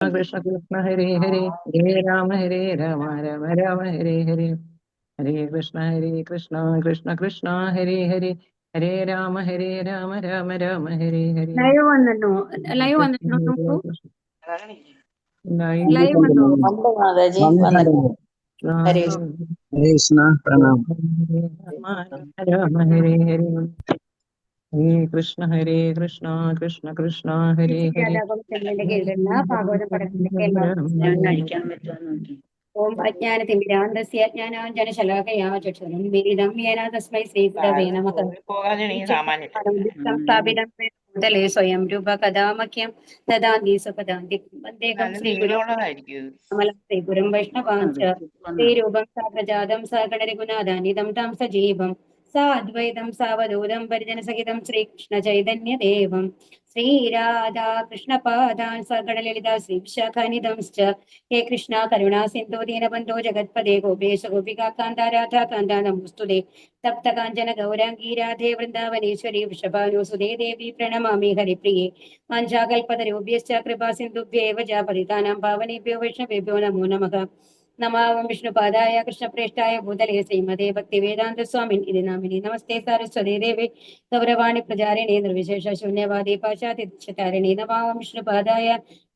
Krishna Krishna Hare Hare Hare Ram Ram Ram Hare Hare Hare Krishna Krishna Krishna Hare Hare Hare Ram Ram Ram Hare Hare live വന്നല്ലോ live വന്നിട്ടോ നോക്കൂ ലൈവ് വന്നോ മാതാജി हरे कृष्ण प्रणाम राम हरे हरे हरे कृष्ण कृष्ण कृष्ण हरे हरे രാധാകോവിന്ദന്റെ കീഴിലുള്ള ഭാഗവത പഠനത്തിലേക്ക് എല്ലാവർക്കും അടിക്കാൻ പറ്റുമോ? ഓം അജ്ഞാനതിമിരാന്തസ്യ ജ്ഞാനാഞ്ജനശലാകയാ ചക്ഷുരം വിദിതം യേന തസ്മൈ ശ്രീഗുരവേ നമഃ സംസ്ഥാപിതം ഭൂതലേ സ്വയം രൂപകഥാമഖ്യം ദദാന്തി സുപദാന്തി വന്ദേഹം ശ്രീഗുരു കമലം ശ്രീഗുരും വൈഷ്ണവാഞ്ച ശ്രീരൂപം സാഗ്രജാതം സഗണരഘുനാഥാനിതം താം സജീവം സാ അദ്വൈതം സാവധൂതം പരിജനസഹിതം ശ്രീകൃഷ്ണ ചൈതന്യദേവം ശ്രീരാധാ കൃഷ്ണപാദാൻ സഗണലളിത ശ്രീവിശാഖാനിധംശ്ച ഹേ കൃഷ്ണ കരുണാ സിന്ധോ ദീനബന്ധോ ജഗത്പദേ ഗോപേശ ഗോപികാ കാന്ത രാധാ കാന്ത നമോസ്തുതേ തപ്ത കാഞ്ചന ഗൗരാംഗീ രാധേ വൃന്ദാവനേശ്വരി വൃഷഭാനുസുതേ ദേവി പ്രണമാമി ഹരിപ്രിയേ വാഞ്ചാകൽപതരൂപ്യശ്ച കൃപാ സിന്ധുഭ്യേവ ച പതിതാനാം പാവനേഭ്യോ വൈഷ്ണവേഭ്യോ നമോ നമഃ നമാവം വിഷ്ണുപാദായ കൃഷ്ണപ്രേഷ്ഠായ ഭൂതലേ ശ്രീമതേ ഭക്തിവേദാന്ത സ്വാമിൻ ഇതി നാമിനി നമസ്തേ സാരസ്വതേ ദേവേ ഗൗരവാണി പ്രചാരിണേ നിർവിശേഷ ശൂന്യവാദി പാശ്ചാത്യരിണേ നമാവം വിഷ്ണുപാദായ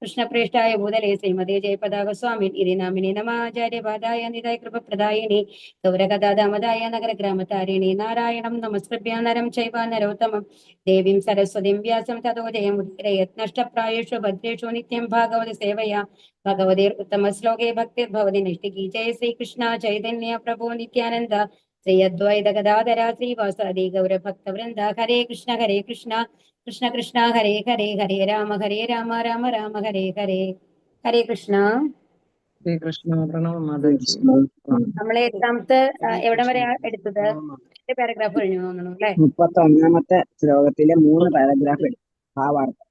കൃഷ്ണപ്രേഷ്ഠായ ഭൂതലേ ശ്രീമതേ ജയപതാക സ്വാമിൻ ഇതി നാമിനി നമാചാര്യപാദായ നിതായ കൃപപ്രദായിനി ഗൗരകഥാദാമതായ നഗരഗ്രാമതാരിണി നാരായണം നമസ്കൃഭ്യ നരം ചൈവ നരോത്തമം ദേവീം സരസ്വതീം വ്യാസം തതോ ജയമുദീരയത് നഷ്ടപ്രായേഷു ഭദ്രേഷു നിത്യം ഭാഗവത സേവയാ ഭഗവതീർ ഉത്തമ ശ്ലോകേ ഭക്തിർഭവതി നൈഷ്ഠികി ജയ ശ്രീകൃഷ്ണ ചൈതന്യ പ്രഭു നിത്യാനന്ദ ശ്രീ അദ്വൈത ഗദാധര ശ്രീവാസാദി ഗൗരഭക്തവൃന്ദ ഹരേ കൃഷ്ണ കൃഷ്ണ കൃഷ്ണ ഹരേ ഹരേ ഹരേ രാമ രാമ രാമ ഹരേ ഹരേ ഹരേ കൃഷ്ണ. കൃഷ്ണ പ്രണവം മാതാജി. നമ്മളെ എട്ടാമത്തെ എവിടം വരെ എടുത്തത്? പാരഗ്രാഫ് കഴിഞ്ഞു തോന്നുന്നു അല്ലെ? 31ാമത്തെ ശ്ലോകത്തിലെ 3 പാരഗ്രാഫ് ഭാവാർത്ഥം.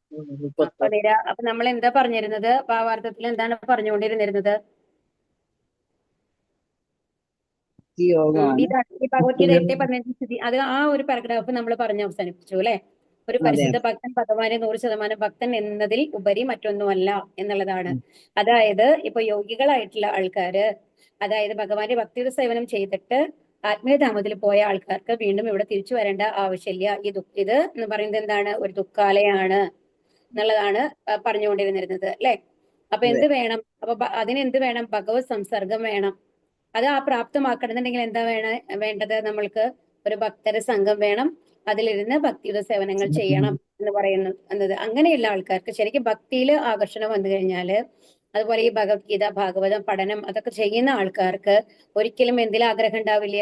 അപ്പൊ നമ്മൾ എന്താ പറഞ്ഞിരുന്നത്? ഭാവാർത്ഥത്തിൽ എന്താണ് പറഞ്ഞുകൊണ്ടിരുന്നിരുന്നത്? ഭഗവത്ഗീത 8:15 സ്ഥിതി, അത് ആ ഒരു പാരഗ്രാഫ് നമ്മൾ പറഞ്ഞ് അവസാനിപ്പിച്ചു അല്ലെ? ഒരു പരിശുദ്ധ ഭക്തൻ ഭഗവാനെ 100% ഭക്തൻ എന്നതിൽ ഉപരി മറ്റൊന്നുമല്ല എന്നുള്ളതാണ്. അതായത് ഇപ്പൊ യോഗികളായിട്ടുള്ള ആൾക്കാര്, അതായത് ഭഗവാന്റെ ഭക്തിയുടെ സേവനം ചെയ്തിട്ട് ആത്മീയധാമത്തിൽ പോയ ആൾക്കാർക്ക് വീണ്ടും ഇവിടെ തിരിച്ചു വരേണ്ട ആവശ്യമില്ല. ഇത് എന്ന് പറയുന്നത് എന്താണ്? ഒരു ദുഃഖാലയാണ് എന്നുള്ളതാണ് പറഞ്ഞുകൊണ്ടിരുന്നിരുന്നത് അല്ലെ? അപ്പൊ എന്ത് വേണം? അപ്പൊ അതിനെന്ത് വേണം? ഭഗവത് സംസർഗം വേണം. അത് ആ പ്രാപ്തമാക്കണമെന്നുണ്ടെങ്കിൽ എന്താ വേണ്ടത്? നമ്മൾക്ക് ഒരു ഭക്തര സംഘം വേണം, അതിലിരുന്ന് ഭക്തിയുടെ സേവനങ്ങൾ ചെയ്യണം എന്ന് പറയുന്നത്. അങ്ങനെയുള്ള ആൾക്കാർക്ക് ശരിക്കും ഭക്തിയിൽ ആകർഷണം വന്നു കഴിഞ്ഞാല്, അതുപോലെ ഈ ഭഗവത്ഗീത ഭാഗവതം പഠനം അതൊക്കെ ചെയ്യുന്ന ആൾക്കാർക്ക് ഒരിക്കലും എന്തിലും ആഗ്രഹം ഉണ്ടാവില്ല?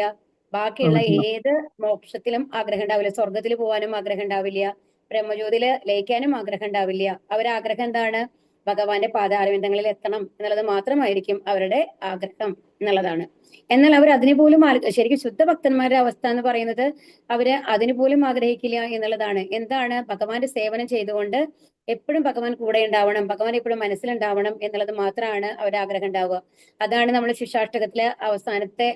ബാക്കിയുള്ള ഏത് മോക്ഷത്തിലും ആഗ്രഹം ഉണ്ടാവില്ല. സ്വർഗത്തിൽ പോകാനും ആഗ്രഹം ഉണ്ടാവില്ല, ബ്രഹ്മജ്യോതിയില് ലയിക്കാനും ആഗ്രഹം ഉണ്ടാവില്ല. അവരാഗ്രഹം എന്താണ്? ഭഗവാന്റെ പാദാരവിന്ദങ്ങളിൽ എത്തണം എന്നുള്ളത് മാത്രമായിരിക്കും അവരുടെ ആഗ്രഹം എന്നുള്ളതാണ്. എന്നാൽ അവർ അതിനു പോലും ശരിക്കും ശുദ്ധഭക്തന്മാരുടെ അവസ്ഥ എന്ന് പറയുന്നത് അവര് അതിനു പോലും ആഗ്രഹിക്കില്ല എന്നുള്ളതാണ്. എന്താണ്? ഭഗവാന്റെ സേവനം ചെയ്തുകൊണ്ട് എപ്പോഴും ഭഗവാൻ കൂടെ ഉണ്ടാവണം, ഭഗവാൻ എപ്പോഴും മനസ്സിലുണ്ടാവണം എന്നുള്ളത് മാത്രമാണ് അവരുടെ ആഗ്രഹം ഉണ്ടാവുക. അതാണ് നമ്മൾ ശിക്ഷാഷ്ടകത്തിലെ അവസാനത്തെ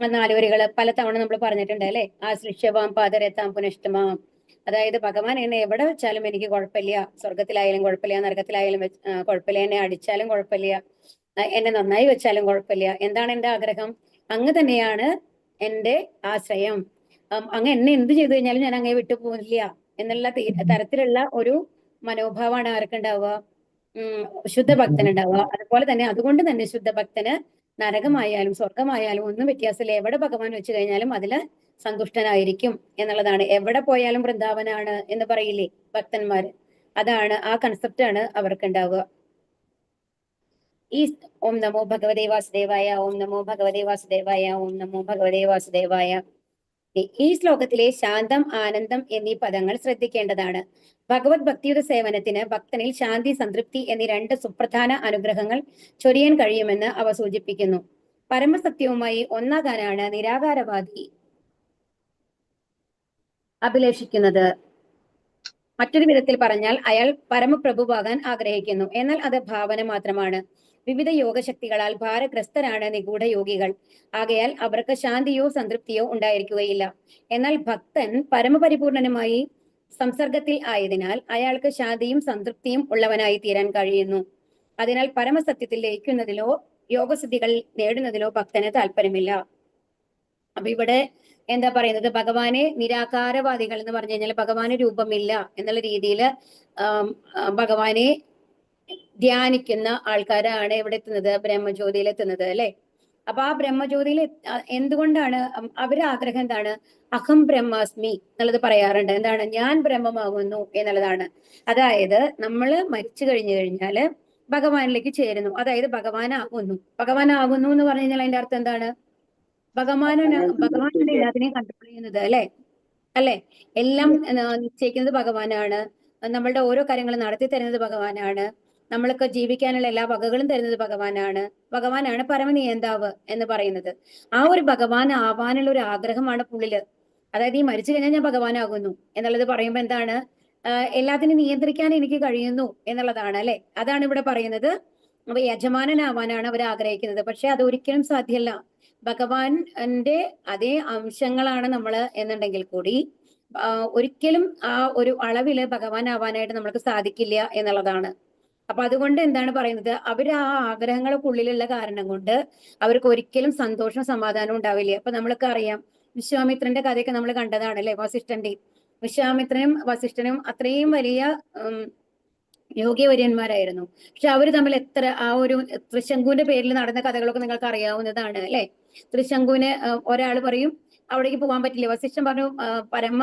4 വരികൾ പലതവണ നമ്മൾ പറഞ്ഞിട്ടുണ്ട് അല്ലെ? ആശ്ലിഷ്യവാം പാദരത്താം പുനഷ്ടമാം. അതായത് ഭഗവാൻ എന്നെ എവിടെ വെച്ചാലും എനിക്ക് കുഴപ്പമില്ല, സ്വർഗത്തിലായാലും കുഴപ്പമില്ല, നരകത്തിലായാലും കുഴപ്പമില്ല, എന്നെ അടിച്ചാലും കുഴപ്പമില്ല, എന്നെ നന്നായി വെച്ചാലും കുഴപ്പമില്ല. എന്താണ് എന്റെ ആഗ്രഹം? അങ്ങ് തന്നെയാണ് എന്റെ ആശ്രയം. അങ്ങ് എന്നെ എന്ത് ചെയ്തു കഴിഞ്ഞാലും ഞാൻ അങ്ങേ വിട്ടു പോകില്ല എന്നുള്ള തരത്തിലുള്ള ഒരു മനോഭാവമാണ് ആർക്കുണ്ടാവുക? ശുദ്ധഭക്തനുണ്ടാവുക. അതുപോലെ തന്നെ അതുകൊണ്ട് തന്നെ ശുദ്ധഭക്തന് നരകമായാലും സ്വർഗമായാലും ഒന്നും വ്യത്യാസമില്ല. എവിടെ ഭഗവാൻ വെച്ച് കഴിഞ്ഞാലും അതില് സന്തുഷ്ടനായിരിക്കും എന്നുള്ളതാണ്. എവിടെ പോയാലും വൃന്ദാവനാണ് എന്ന് പറയില്ലേ ഭക്തന്മാര്? അതാണ്, ആ കൺസെപ്റ്റാണ് അവർക്ക് ഉണ്ടാവുക. ഈ ഓം നമോ ഭഗവതേ വാസുദേവായ, ഓം നമോ ഭഗവതേ വാസുദേവായ, ഓം നമോ ഭഗവതേ വാസുദേവായ. ഈ ശ്ലോകത്തിലെ ശാന്തം, ആനന്ദം എന്നീ പദങ്ങൾ ശ്രദ്ധിക്കേണ്ടതാണ്. ഭഗവത് ഭക്തിയുടെ സേവനത്തിന് ഭക്തനിൽ ശാന്തി, സംതൃപ്തി എന്നീ 2 സുപ്രധാന അനുഗ്രഹങ്ങൾ ചൊരിയാൻ കഴിയുമെന്ന് അവ സൂചിപ്പിക്കുന്നു. പരമസത്യവുമായി ഒന്നാകാനാണ് നിരാകാരവാദി അഭിലേഷിക്കുന്നത്. മറ്റൊരു വിധത്തിൽ പറഞ്ഞാൽ അയാൾ പരമപ്രഭുവാകാൻ ആഗ്രഹിക്കുന്നു. എന്നാൽ അത് ഭാവന മാത്രമാണ്. വിവിധ യോഗശക്തികളാൽ ഭാരഗ്രസ്തരാണ് നിഗൂഢ യോഗികൾ. ആകയാൽ അവർക്ക് ശാന്തിയോ സംതൃപ്തിയോ ഉണ്ടായിരിക്കുകയില്ല. എന്നാൽ ഭക്തൻ പരമപരിപൂർണനുമായി സംസർഗത്തിൽ ആയതിനാൽ അയാൾക്ക് ശാന്തിയും സംതൃപ്തിയും ഉള്ളവനായി തീരാൻ കഴിയുന്നു. അതിനാൽ പരമസത്യത്തിൽ ലയിക്കുന്നതിലോ യോഗസിദ്ധികൾ നേടുന്നതിലോ ഭക്തന് താല്പര്യമില്ല. അപ്പൊ ഇവിടെ എന്താ പറയുന്നത്, ഭഗവാനെ നിരാകാരവാദികൾ എന്ന് പറഞ്ഞു കഴിഞ്ഞാൽ ഭഗവാന് രൂപമില്ല എന്നുള്ള രീതിയിൽ ഭഗവാനെ ധ്യാനിക്കുന്ന ആൾക്കാരാണ് എവിടെ എത്തുന്നത്, ബ്രഹ്മജ്യോതിയിൽ എത്തുന്നത് അല്ലെ. അപ്പൊ ആ ബ്രഹ്മജ്യോതിയിൽ എന്തുകൊണ്ടാണ് അവരുടെ ആഗ്രഹം എന്താണ്, അഹം ബ്രഹ്മാസ്മി എന്നുള്ളത് പറയാറുണ്ട്. എന്താണ്, ഞാൻ ബ്രഹ്മമാകുന്നു എന്നുള്ളതാണ്. അതായത് നമ്മൾ മരിച്ചു കഴിഞ്ഞാല് ഭഗവാനിലേക്ക് ചേരുന്നു, അതായത് ഭഗവാനാകുന്നു എന്ന് പറഞ്ഞു കഴിഞ്ഞാൽ അതിന്റെ അർത്ഥം എന്താണ്, ഭഗവാനാണ് എല്ലാത്തിനെയും കൺട്രോൾ ചെയ്യുന്നത് അല്ലെ. എല്ലാം നിശ്ചയിക്കുന്നത് ഭഗവാനാണ്, നമ്മളുടെ ഓരോ കാര്യങ്ങളും നടത്തി തരുന്നത് ഭഗവാനാണ്, നമ്മൾക്ക് ജീവിക്കാനുള്ള എല്ലാ വകകളും തരുന്നത് ഭഗവാനാണ് പരമനിയന്താവ് എന്ന് പറയുന്നത്. ആ ഒരു ഭഗവാൻ ആവാനുള്ള ഒരു ആഗ്രഹമാണ് പുള്ളില്. അതായത് ഈ മരിച്ചു കഴിഞ്ഞാൽ ഞാൻ ഭഗവാനാകുന്നു എന്നുള്ളത് പറയുമ്പോൾ എന്താണ്, എല്ലാത്തിനും നിയന്ത്രിക്കാൻ എനിക്ക് കഴിയുന്നു എന്നുള്ളതാണ് അല്ലെ. അതാണ് ഇവിടെ പറയുന്നത്. അപ്പൊ യജമാനനാവാനാണ് അവർ ആഗ്രഹിക്കുന്നത്. പക്ഷെ അത് ഒരിക്കലും സാധ്യമല്ല. ഭഗവാന്റെ അതേ അംശങ്ങളാണ് നമ്മള് എന്നുണ്ടെങ്കിൽ കൂടി ഒരിക്കലും ആ ഒരു അളവില് ഭഗവാനാവാനായിട്ട് നമ്മൾക്ക് സാധിക്കില്ല എന്നുള്ളതാണ്. അപ്പൊ അതുകൊണ്ട് എന്താണ് പറയുന്നത്, അവര് ആ ആഗ്രഹങ്ങൾക്കുള്ളിലുള്ള കാരണം കൊണ്ട് അവർക്ക് ഒരിക്കലും സന്തോഷം സമാധാനം ഉണ്ടാവില്ല. അപ്പൊ നമ്മൾക്ക് അറിയാം, വിശ്വാമിത്രന്റെ കഥയൊക്കെ നമ്മൾ കണ്ടതാണ് അല്ലെ. വിശ്വാമിത്രനും വസിഷ്ഠനും അത്രയും വലിയ യോഗ്യവര്യന്മാരായിരുന്നു. പക്ഷെ അവര് തമ്മിൽ എത്ര ആ ഒരു തൃശങ്കുവിന്റെ പേരിൽ നടന്ന കഥകളൊക്കെ നിങ്ങൾക്ക് അറിയാവുന്നതാണ് അല്ലെ. തൃശങ്കുവിന് ഒരാൾ പറയും അവിടേക്ക് പോകാൻ പറ്റില്ല, വസിഷ്ഠൻ പറഞ്ഞു പരമ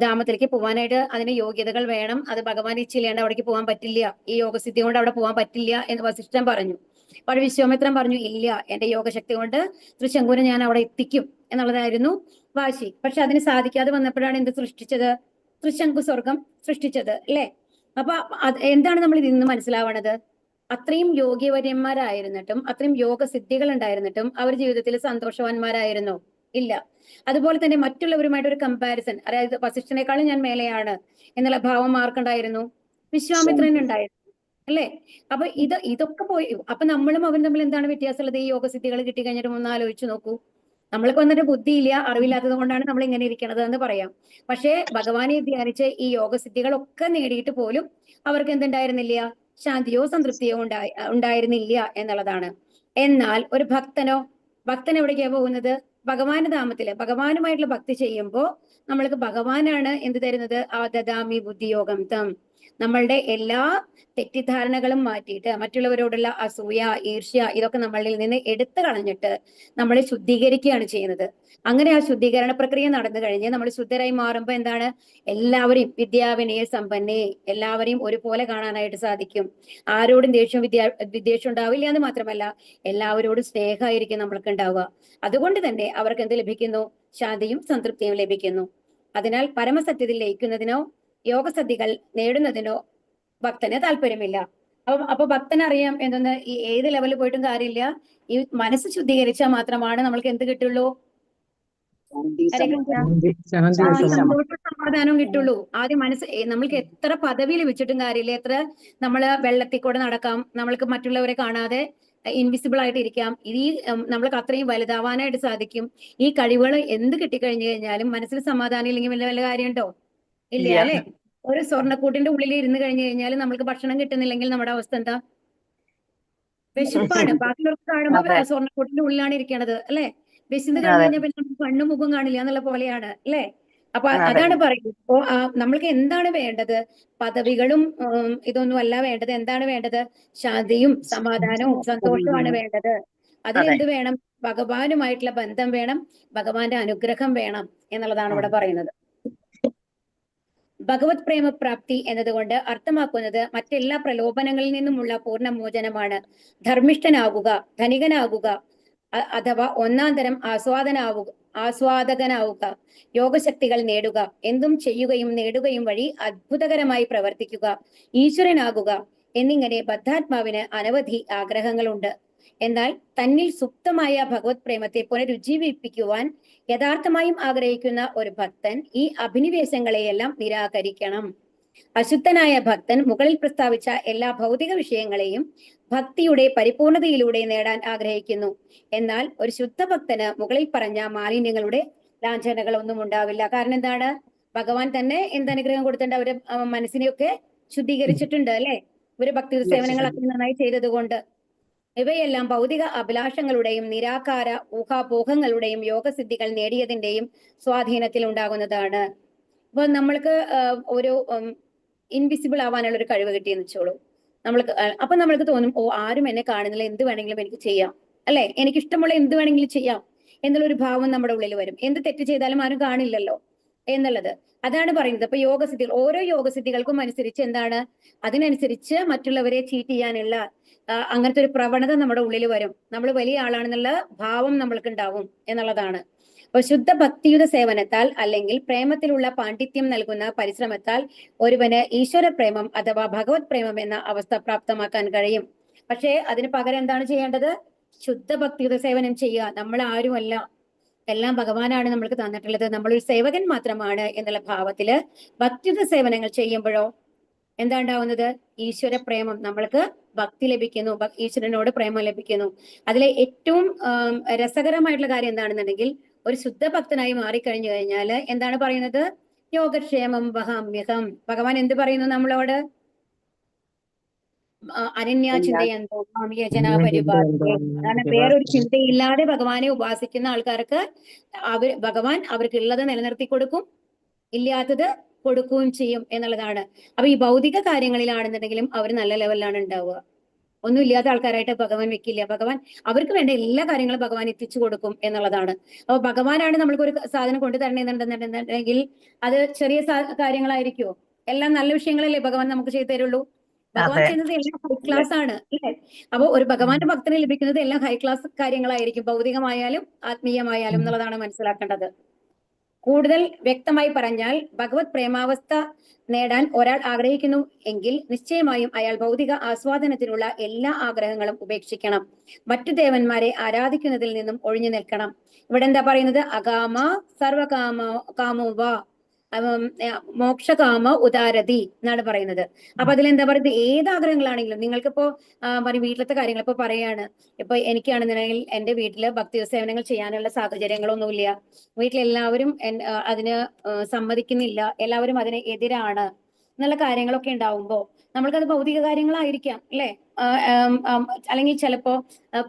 ധാമത്തിലേക്ക് പോകാനായിട്ട് അതിന് യോഗ്യതകൾ വേണം, അത് ഭഗവാൻ ഇച്ഛയില്ലാണ്ട് അവിടേക്ക് പോകാൻ പറ്റില്ല, ഈ യോഗസിദ്ധി കൊണ്ട് അവിടെ പോകാൻ പറ്റില്ല എന്ന് വസിഷ്ഠൻ പറഞ്ഞു. അപ്പോൾ വിശ്വാമിത്രൻ പറഞ്ഞു, ഇല്ല, എന്റെ യോഗശക്തി കൊണ്ട് തൃശങ്കുവിനെ ഞാൻ അവിടെ എത്തിക്കും എന്നുള്ളതായിരുന്നു വാശി. പക്ഷെ അതിന് സാധിക്കാതെ വന്നപ്പോഴാണ് എന്ത് സൃഷ്ടിച്ചത്, തൃശങ്കു സ്വർഗം സൃഷ്ടിച്ചത് അല്ലെ. അപ്പൊ എന്താണ് നമ്മൾ ഇതിൽ നിന്ന് മനസ്സിലാവണത്, അത്രയും യോഗ്യവര്യന്മാരായിരുന്നിട്ടും അത്രയും യോഗസിദ്ധികൾ ഉണ്ടായിരുന്നിട്ടും അവർ ജീവിതത്തിൽ സന്തോഷവാന്മാരായിരുന്നോ? ഇല്ല. അതുപോലെ തന്നെ മറ്റുള്ളവരുമായിട്ട് ഒരു കമ്പാരിസൺ, അതായത് വസിഷ്ഠനേക്കാളും ഞാൻ മേലെയാണ് എന്നുള്ള ഭാവം ആർക്കുണ്ടായിരുന്നു, വിശ്വാമിത്രനുണ്ടായിരുന്നു അല്ലെ. അപ്പൊ ഇതൊക്കെ പോയി. അപ്പൊ നമ്മളും അവരും തമ്മിൽ എന്താണ് വ്യത്യാസമുള്ളത്, ഈ യോഗസിദ്ധികൾ കിട്ടി കഴിഞ്ഞിട്ട് ഒന്ന് ആലോചിച്ച് നോക്കൂ. നമ്മൾക്ക് വന്നിട്ട് ബുദ്ധിയില്ല, അറിവില്ലാത്തത് കൊണ്ടാണ് നമ്മൾ ഇങ്ങനെ ഇരിക്കണത് എന്ന് പറയാം. പക്ഷേ ഭഗവാനെ ധ്യാനിച്ച് ഈ യോഗസിദ്ധികളൊക്കെ നേടിയിട്ട് പോലും അവർക്ക് എന്തുണ്ടായിരുന്നില്ല, ശാന്തിയോ സംതൃപ്തിയോ ഉണ്ടായിരുന്നില്ല എന്നുള്ളതാണ്. എന്നാൽ ഒരു ഭക്തൻ എവിടേക്കാ പോകുന്നത്, ഭഗവാന്റെ ധാമത്തില് ഭഗവാനുമായിട്ടുള്ള ഭക്തി ചെയ്യുമ്പോൾ നമ്മൾക്ക് ഭഗവാനാണ് എന്ത് തരുന്നത്, ആ ദദാമി ബുദ്ധിയോഗം തം, നമ്മളുടെ എല്ലാ തെറ്റിദ്ധാരണകളും മാറ്റിയിട്ട് മറ്റുള്ളവരോടുള്ള അസൂയ, ഈർഷ്യ ഇതൊക്കെ നമ്മളിൽ നിന്ന് എടുത്തു കളഞ്ഞിട്ട് നമ്മളെ ശുദ്ധീകരിക്കുകയാണ് ചെയ്യുന്നത്. അങ്ങനെ ആ ശുദ്ധീകരണ പ്രക്രിയ നടന്നു കഴിഞ്ഞ് നമ്മൾ ശുദ്ധരായി മാറുമ്പോൾ എന്താണ്, എല്ലാവരെയും വിദ്യാവിനയ സമ്പന്നെ, എല്ലാവരെയും ഒരുപോലെ കാണാനായിട്ട് സാധിക്കും. ആരോടും വിദ്വേഷം ഉണ്ടാവില്ല എന്ന് മാത്രമല്ല, എല്ലാവരോടും സ്നേഹമായിരിക്കും നമ്മൾക്ക് ഉണ്ടാവുക. അതുകൊണ്ട് തന്നെ അവർക്ക് എന്ത് ലഭിക്കുന്നു, ശാന്തിയും സംതൃപ്തിയും ലഭിക്കുന്നു. അതിനാൽ പരമസത്യത്തിൽ ലയിക്കുന്നതിനോ യോഗസദ്ധികൾ നേടുന്നതിനോ ഭക്തന് താല്പര്യമില്ല. അപ്പൊ ഭക്തനറിയാം എന്തെന്ന്, ഈ ഏത് ലെവലിൽ പോയിട്ടും കാര്യമില്ല, ഈ മനസ്സ് ശുദ്ധീകരിച്ചാൽ മാത്രമാണ് നമ്മൾക്ക് എന്ത് കിട്ടുള്ളൂ, സന്തോഷ സമാധാനം കിട്ടുള്ളൂ. ആദ്യം മനസ്സ്, നമ്മൾക്ക് എത്ര പദവി ലഭിച്ചിട്ടും കാര്യമില്ല, എത്ര നമ്മള് വെള്ളത്തിൽ കൂടെ നടക്കാം, നമ്മൾക്ക് മറ്റുള്ളവരെ കാണാതെ ഇൻവിസിബിൾ ആയിട്ട് ഇരിക്കാം, ഈ നമ്മൾക്ക് അത്രയും വലുതാവാനായിട്ട് സാധിക്കും. ഈ കഴിവുകൾ എന്ത് കിട്ടിക്കഴിഞ്ഞു കഴിഞ്ഞാലും മനസ്സിൽ സമാധാനം ഇല്ലെങ്കിൽ വല്ല കാര്യമുണ്ടോ, ഇല്ല അല്ലെ. ഒരു സ്വർണ്ണക്കൂട്ടിന്റെ ഉള്ളിൽ ഇരുന്ന് കഴിഞ്ഞു കഴിഞ്ഞാൽ നമ്മൾക്ക് ഭക്ഷണം കിട്ടുന്നില്ലെങ്കിൽ നമ്മുടെ അവസ്ഥ എന്താ, വിശപ്പാണ്. ബാക്കിയുള്ളവർക്ക് കാണുമ്പോൾ സ്വർണ്ണക്കൂട്ടിന്റെ ഉള്ളിലാണ് ഇരിക്കണത് അല്ലെ. വിശന്ന് കഴിഞ്ഞു കഴിഞ്ഞാൽ പിന്നെ കണ്ണും മുഖം കാണില്ല എന്നുള്ള പോലെയാണ് അല്ലെ. അപ്പൊ അതാണ് പറയുന്നത്. അപ്പോ നമ്മൾക്ക് എന്താണ് വേണ്ടത്, പദവികളും ഇതൊന്നും അല്ല വേണ്ടത്. എന്താണ് വേണ്ടത്, ശാന്തിയും സമാധാനവും സന്തോഷവുമാണ് വേണ്ടത്. അതിനെന്ത് വേണം, ഭഗവാനുമായിട്ടുള്ള ബന്ധം വേണം, ഭഗവാന്റെ അനുഗ്രഹം വേണം എന്നുള്ളതാണ് ഇവിടെ പറയുന്നത്. ഭഗവത് പ്രേമപ്രാപ്തി എന്നതുകൊണ്ട് അർത്ഥമാക്കുന്നത് മറ്റെല്ലാ പ്രലോഭനങ്ങളിൽ നിന്നുമുള്ള പൂർണ്ണമോചനമാണ്. ധർമ്മിഷ്ഠനാവുക, ധനികനാവുക, അഥവാ ഒന്നാം തരം ആസ്വാദകനാവുക, യോഗശക്തികൾ നേടുക, എന്തും ചെയ്യുകയും നേടുകയും വഴി അത്ഭുതകരമായി പ്രവർത്തിക്കുക, ഈശ്വരനാകുക എന്നിങ്ങനെ ബദ്ധാത്മാവിന് അനവധി ആഗ്രഹങ്ങളുണ്ട്. എന്നാൽ തന്നിൽ സുപ്തമായ ഭഗവത് പ്രേമത്തെ പുനരുജ്ജീവിപ്പിക്കുവാൻ യഥാർത്ഥമായും ആഗ്രഹിക്കുന്ന ഒരു ഭക്തൻ ഈ അഭിനിവേശങ്ങളെയെല്ലാം നിരാകരിക്കണം. അശുദ്ധനായ ഭക്തൻ മുകളിൽ പ്രസ്താവിച്ച എല്ലാ ഭൗതിക വിഷയങ്ങളെയും ഭക്തിയുടെ പരിപൂർണതയിലൂടെ നേടാൻ ആഗ്രഹിക്കുന്നു. എന്നാൽ ഒരു ശുദ്ധഭക്തന് മുകളിൽ പറഞ്ഞ മാലിന്യങ്ങളുടെ ലാഞ്ചനകളൊന്നും ഉണ്ടാവില്ല. കാരണം എന്താണ്, ഭഗവാൻ തന്നെ എന്തനുഗ്രഹം കൊടുത്തിട്ടുണ്ട്, അവര് മനസ്സിനെയൊക്കെ ശുദ്ധീകരിച്ചിട്ടുണ്ട് അല്ലെ. ഇവര് ഭക്തി സേവനങ്ങളൊക്കെ നന്നായി ചെയ്തതുകൊണ്ട്. ഇവയെല്ലാം ഭൗതിക അഭിലാഷങ്ങളുടെയും നിരാകാര ഊഹാപോഹങ്ങളുടെയും യോഗസിദ്ധികൾ നേടിയതിന്റെയും സ്വാധീനത്തിൽ ഉണ്ടാകുന്നതാണ്. അപ്പൊ നമ്മൾക്ക് ഒരു ഇൻവിസിബിൾ ആവാനുള്ള ഒരു കഴിവ് കിട്ടിയെന്ന് വെച്ചോളൂ. അപ്പൊ നമ്മൾക്ക് തോന്നും, ഓ, ആരും എന്നെ കാണുന്നില്ല, എന്ത് വേണമെങ്കിലും എനിക്ക് ചെയ്യാം, അല്ലെ, എനിക്ക് ഇഷ്ടമുള്ള എന്ത് വേണമെങ്കിലും ചെയ്യാം എന്നുള്ളൊരു ഭാവം നമ്മുടെ ഉള്ളിൽ വരും. എന്ത് തെറ്റ് ചെയ്താലും ആരും കാണില്ലല്ലോ എന്നുള്ളത്. അതാണ് പറയുന്നത്. അപ്പൊ യോഗസിദ്ധികൾ, ഓരോ യോഗസിദ്ധികൾക്കും അനുസരിച്ച് എന്താണ്, അതിനനുസരിച്ച് മറ്റുള്ളവരെ ചീറ്റ് ചെയ്യാനുള്ള അങ്ങനത്തെ ഒരു പ്രവണത നമ്മുടെ ഉള്ളിൽ വരും. നമ്മൾ വലിയ ആളാണെന്നുള്ള ഭാവം നമ്മൾക്ക് ഉണ്ടാവും എന്നുള്ളതാണ്. അപ്പൊ ശുദ്ധ ഭക്തിയുത സേവനത്താൽ അല്ലെങ്കിൽ പ്രേമത്തിലുള്ള പാണ്ഡിത്യം നൽകുന്ന പരിശ്രമത്താൽ ഒരുവന് ഈശ്വര പ്രേമം അഥവാ ഭഗവത് പ്രേമം എന്ന അവസ്ഥ പ്രാപ്തമാക്കാൻ കഴിയും. പക്ഷേ അതിന് പകരം എന്താണ് ചെയ്യേണ്ടത്? ശുദ്ധ ഭക്തിയുത സേവനം ചെയ്യുക. നമ്മൾ ആരുമല്ല, എല്ലാം ഭഗവാനാണ് നമ്മൾക്ക് തന്നിട്ടുള്ളത്, നമ്മളൊരു സേവകൻ മാത്രമാണ് എന്നുള്ള ഭാവത്തില് ഭക്തിയുത സേവനങ്ങൾ ചെയ്യുമ്പോഴോ എന്താ ഉണ്ടാവുന്നത്? ഈശ്വര പ്രേമം, നമ്മൾക്ക് ഭക്തി ലഭിക്കുന്നു, ഈശ്വരനോട് പ്രേമം ലഭിക്കുന്നു. അതിലെ ഏറ്റവും രസകരമായിട്ടുള്ള കാര്യം എന്താണെന്നുണ്ടെങ്കിൽ, ഒരു ശുദ്ധ ഭക്തനായി മാറിക്കഴിഞ്ഞു കഴിഞ്ഞാല് എന്താണ് പറയുന്നത്? യോഗക്ഷേമം വഹാമ്യഹം. ഭഗവാൻ എന്ത് പറയുന്നു നമ്മളോട്? അനന്യ ചിന്തയന്തോ മാമിയജന പരിപാലേ. കാരണം വേറൊരു ചിന്തയില്ലാതെ ഭഗവാനെ ഉപാസിക്കുന്ന ആൾക്കാർക്ക് ഭഗവാൻ അവർക്കുള്ളത് നിലനിർത്തി കൊടുക്കും, ഇല്ലാത്തത് കൊടുക്കുകയും ചെയ്യും എന്നുള്ളതാണ്. അപ്പൊ ഈ ഭൗതിക കാര്യങ്ങളിലാണെന്നുണ്ടെങ്കിലും അവർ നല്ല ലെവലിലാണ് ഉണ്ടാവുക. ഒന്നും ഇല്ലാത്ത ആൾക്കാരായിട്ട് ഭഗവാൻ വെക്കില്ല. ഭഗവാൻ അവർക്ക് വേണ്ട എല്ലാ കാര്യങ്ങളും ഭഗവാൻ എത്തിച്ചു കൊടുക്കും എന്നുള്ളതാണ്. അപ്പൊ ഭഗവാനാണ് നമ്മൾക്ക് ഒരു സാധനം കൊണ്ടു തരണമെന്നുണ്ടെന്നുണ്ടെങ്കിൽ അത് ചെറിയ കാര്യങ്ങളായിരിക്കുമോ? എല്ലാം നല്ല വിഷയങ്ങളല്ലേ ഭഗവാൻ നമുക്ക് ചെയ്തു തരുള്ളൂ. ഭഗവാൻ ചെയ്യുന്നത് എല്ലാം ഹൈ ക്ലാസ് ആണ്, അല്ലേ? അപ്പൊ ഒരു ഭഗവാന്റെ ഭക്തന് ലഭിക്കുന്നത് എല്ലാം ഹൈ ക്ലാസ് കാര്യങ്ങളായിരിക്കും, ഭൗതികമായാലും ആത്മീയമായാലും എന്നുള്ളതാണ് മനസ്സിലാക്കേണ്ടത്. കൂടുതൽ വ്യക്തമായി പറഞ്ഞാൽ, ഭഗവത് പ്രേമാവസ്ഥ നേടാൻ ഒരാൾ ആഗ്രഹിക്കുന്നു എങ്കിൽ നിശ്ചയമായും അയാൾ ഭൗതിക ആസ്വാദനത്തിനുള്ള എല്ലാ ആഗ്രഹങ്ങളും ഉപേക്ഷിക്കണം. മറ്റു ദേവന്മാരെ ആരാധിക്കുന്നതിൽ നിന്നും ഒഴിഞ്ഞു നിൽക്കണം. ഇവിടെ എന്താ പറയുന്നത്? അകാമ കാമോവ മോക്ഷകാമ ഉദാരതി എന്നാണ് പറയുന്നത്. അപ്പൊ അതിലെന്താ പറയുന്നത്? ഏത് ആഗ്രഹങ്ങളാണെങ്കിലും നിങ്ങൾക്കിപ്പോ വീട്ടിലത്തെ കാര്യങ്ങൾ ഇപ്പൊ പറയാണ്, ഇപ്പൊ എനിക്കാണെന്നുണ്ടെങ്കിൽ എന്റെ വീട്ടില് ഭക്തി സേവനങ്ങൾ ചെയ്യാനുള്ള സാഹചര്യങ്ങളൊന്നുമില്ല, വീട്ടിലെല്ലാവരും അതിന് സമ്മതിക്കുന്നില്ല, എല്ലാവരും അതിന് എതിരാണ് എന്നുള്ള കാര്യങ്ങളൊക്കെ ഉണ്ടാവുമ്പോ നമ്മൾക്കത് ഭൗതിക കാര്യങ്ങളായിരിക്കാം, അല്ലെ? അല്ലെങ്കിൽ ചിലപ്പോ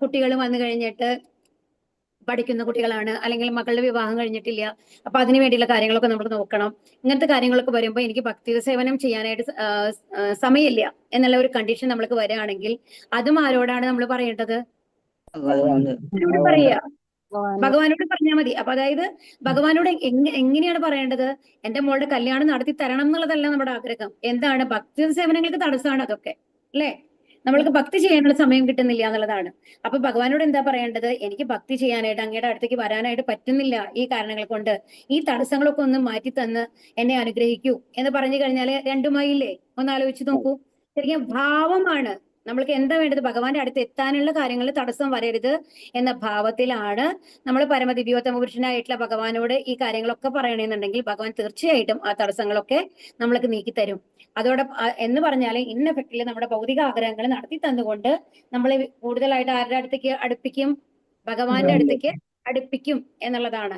കുട്ടികൾ വന്നു കഴിഞ്ഞിട്ട് പഠിക്കുന്ന കുട്ടികളാണ്, അല്ലെങ്കിൽ മക്കളുടെ വിവാഹം കഴിഞ്ഞിട്ടില്ല, അപ്പൊ അതിനു വേണ്ടിയുള്ള കാര്യങ്ങളൊക്കെ നമ്മൾ നോക്കണം. ഇങ്ങനത്തെ കാര്യങ്ങളൊക്കെ വരുമ്പോൾ എനിക്ക് ഭക്തി സേവനം ചെയ്യാനായിട്ട് സമയമില്ല എന്നുള്ള ഒരു കണ്ടീഷൻ നമ്മൾക്ക് വരികയാണെങ്കിൽ അതും ആരോടാണ് നമ്മൾ പറയേണ്ടത്? പറയാ, ഭഗവാനോട് പറഞ്ഞാൽ മതി. അപ്പൊ അതായത് ഭഗവാനോട് എങ്ങനെയാണ് പറയേണ്ടത്? എന്റെ മോളുടെ കല്യാണം നടത്തി തരണം എന്നുള്ളതല്ല നമ്മുടെ ആഗ്രഹം. എന്താണ്? ഭക്തി സേവനങ്ങൾക്ക് തടസ്സമാണ് അതൊക്കെ, അല്ലെ? നമ്മൾക്ക് ഭക്തി ചെയ്യാനുള്ള സമയം കിട്ടുന്നില്ല എന്നുള്ളതാണ്. അപ്പൊ ഭഗവാനോട് എന്താ പറയേണ്ടത്? എനിക്ക് ഭക്തി ചെയ്യാനായിട്ട് അങ്ങയുടെ അടുത്തേക്ക് വരാനായിട്ട് പറ്റുന്നില്ല ഈ കാരണങ്ങൾ കൊണ്ട്, ഈ തടസ്സങ്ങളൊക്കെ ഒന്ന് മാറ്റി തന്ന് എന്നെ അനുഗ്രഹിക്കൂ എന്ന് പറഞ്ഞു കഴിഞ്ഞാല് രണ്ടുമായില്ലേ? ഒന്ന് ആലോചിച്ച് നോക്കൂ. ശരിക്കും ഭാവമാണ് നമ്മൾക്ക് എന്താ വേണ്ടത്? ഭഗവാന്റെ അടുത്ത് എത്താനുള്ള കാര്യങ്ങളിൽ തടസ്സം വരരുത് എന്ന ഭാവത്തിലാണ് നമ്മൾ പരമദിവ്യോത്തമ പുരുഷനായിട്ടുള്ള ഭഗവാനോട് ഈ കാര്യങ്ങളൊക്കെ പറയണമെന്നുണ്ടെങ്കിൽ ഭഗവാൻ തീർച്ചയായിട്ടും ആ തടസ്സങ്ങളൊക്കെ നമ്മൾക്ക് നീക്കി തരും. അതോടെ എന്ന് പറഞ്ഞാൽ ഇൻ എഫക്റ്റില് നമ്മുടെ ഭൗതിക ആഗ്രഹങ്ങൾ നടത്തി തന്നുകൊണ്ട് നമ്മളെ കൂടുതലായിട്ട് ആരുടെ അടുത്തേക്ക് അടുപ്പിക്കും? ഭഗവാന്റെ അടുത്തേക്ക് അടുപ്പിക്കും എന്നുള്ളതാണ്.